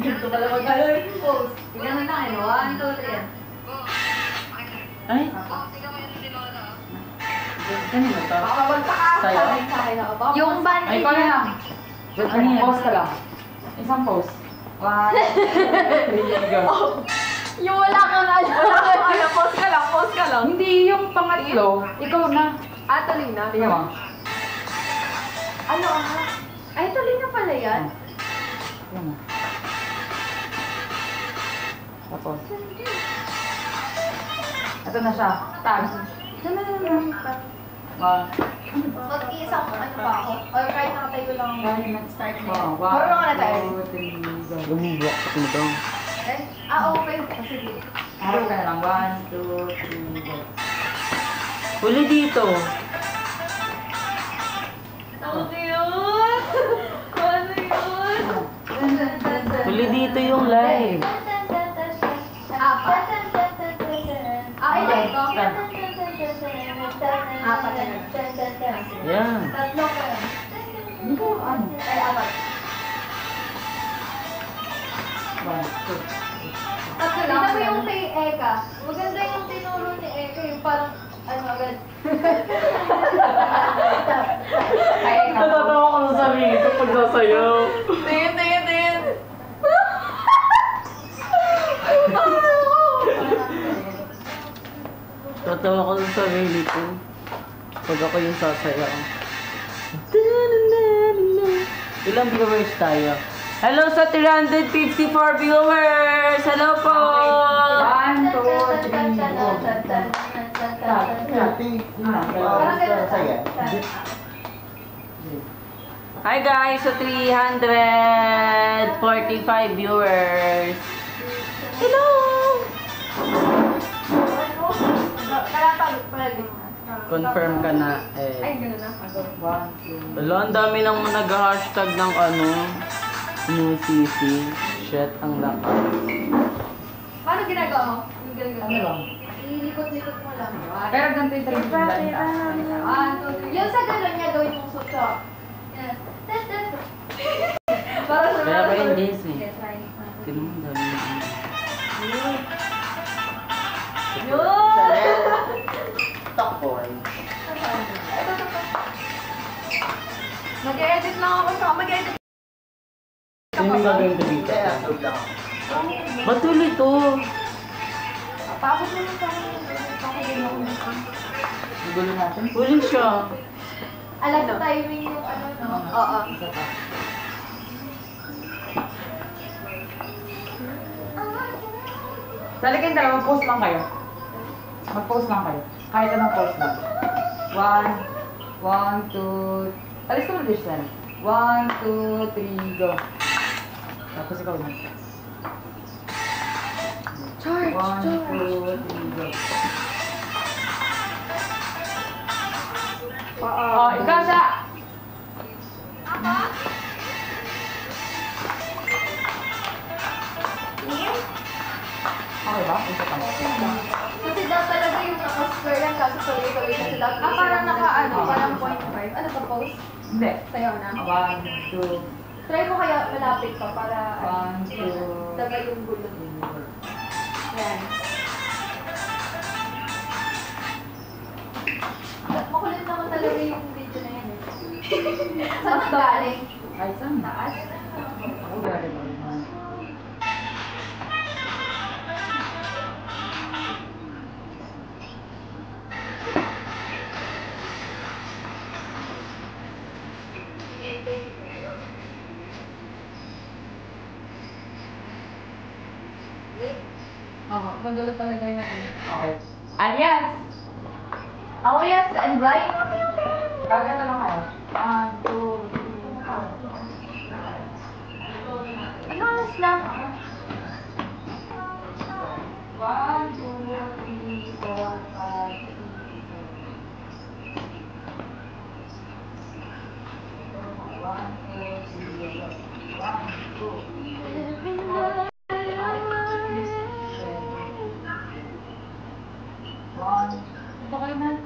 Dito pala mag-alala yung post. Tingnan na lang, 1, 2, 3. Ay? Ganun ba ito? Baka magpaka. Sa'yo? Sa akin ako. Baka Yung band Ay, ikaw na lang. Post ka lang. Isang post. 1, 2, 3, go. yung wala kang post ka lang. Hindi, yung pangatlo, ikaw na. Tuloy na. Tingnan mo. Ay, tuloy na pala yan. Tingnan mo. Tapos. Ito na siya. Tag. Mag-iisang pa ako. Or kahit nakatayo lang ako. Start na yun. 1, Marunong ka na tayo. 2, 3, go. Lumubak mo daw. Okay. Sige. Harap ka na lang. 1, 2, 3, go. Huli dito. Ano yun? Huli dito yung live. Apat. Ay, ito. Apat na. Yan. Tatlo ko yun. Ay, apat. 1, 2. Tignan mo yung kay Eka. Maganda yung tinuro ni Eka. Yung parang, agad. Kay Eka. Natatawa ko sa sarili ko pag nasayaw. Tingin. Tatawa ko sa sarili ko pag ako yung sasayaw. Ilang viewers tayo? Hello sa 354 viewers! Hello po! 1, 2, 3, go. Hi guys! Sa 345 viewers! Hello! Confirm ka na Ay, eh. gano'n na. 1, 2. Wala, ang dami nang nag-hashtag ng new CC. Shit, ang lakas. Paano ginagawa mo? Yung ginagawa Ano lang? Ilikot-likot mo lang. Pero ganito yung talagang banda. Yung sa gano'n niya, gawin mong suksok. Yan. Para sa Kaya ba yung days eh? Yes, right. Tignan mo, dami na. Mag-edit lang ako sa mag-edit. Sino yung gagawin ko dito? Ba't ulit to? Papakot mo lang sa akin. Papakot mo lang. Gulo natin. Huli siya. Alam sa timing yung no? Oo. Isa pa. Talagang dalawa, post lang kayo. Mag-post lang kayo. Kahit anong post lang. 1, 2, alis ko ulit siya. 1, 2, 3, go. Tapos ikaw na. Charge! 1, 2, 3, go. Oh, ikaw siya! Okay ba? Ito pa. Kasi daw talaga yung naka-square lang kaso tuloy-tuloy na sila. Parang parang 0.5. Ano to, post? Hindi. Sayaw na. 1, 2, Try mo kaya malapit pa para 1, 2, dagay yung gulo. Ayan. Makulit naman talaga yung video na yan eh. Saan ang galing? Ay, saan? Taas? Ako galing mo. Oo, magulo talaga yun. Okay. Alias! Oh yes, and right? Kagad na lang kayo. 1, 2, 3. Ano oras na? 1, 2, 3, 4, 5, 6, 7, 8, 9, 10. Ito kayo na.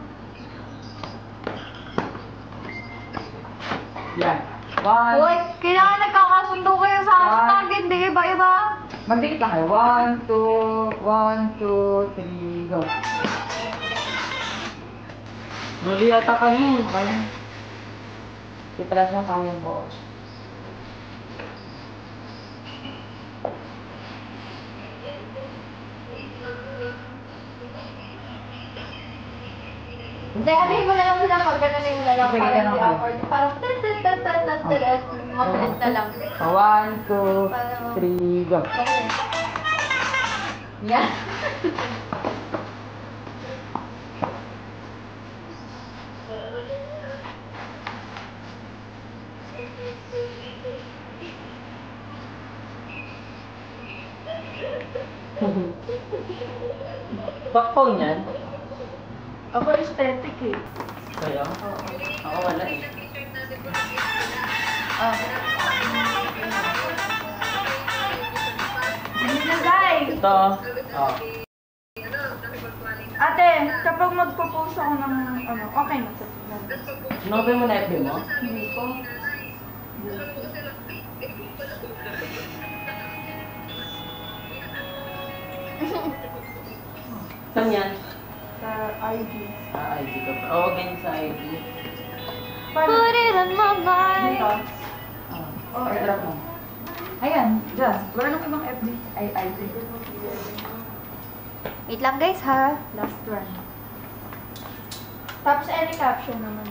Yan. 1. Uy, kailangan nagkakasundo kayo sa hashtag, hindi iba-iba. Magdikit lang kayo. 1, 2, 3, go. Mali yata kami. Okay. Ipalas mo kaya mo. Hindi, abihin mo na lang sila pag gano'n mo na lang Sige, parang ganun di kayo. awkward. Parang tit-tit-tit-tit-tit-tit. Makulit na lang. 1, 2, 3, go. Okay. Yan. Backphone yan? Ako aesthetic eh. Kaya? Ako wala eh. Hindi na, guys. Ito. Oh. Ate, kapag magpo-post ako ng okay na sa Sinopen mo na FB mo? Hindi ko. Saan yan? Sa IG. Sa IG ka pa. Oo, ganyan sa IG. Put it on my mind. Dito. Oh, airdrop mo. Ayan, dyan. Wala nang ibang FB. Ay, IG. Wait lang guys ha. Last one. Tapos any caption naman.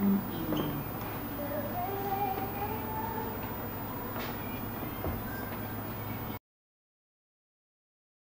Mm.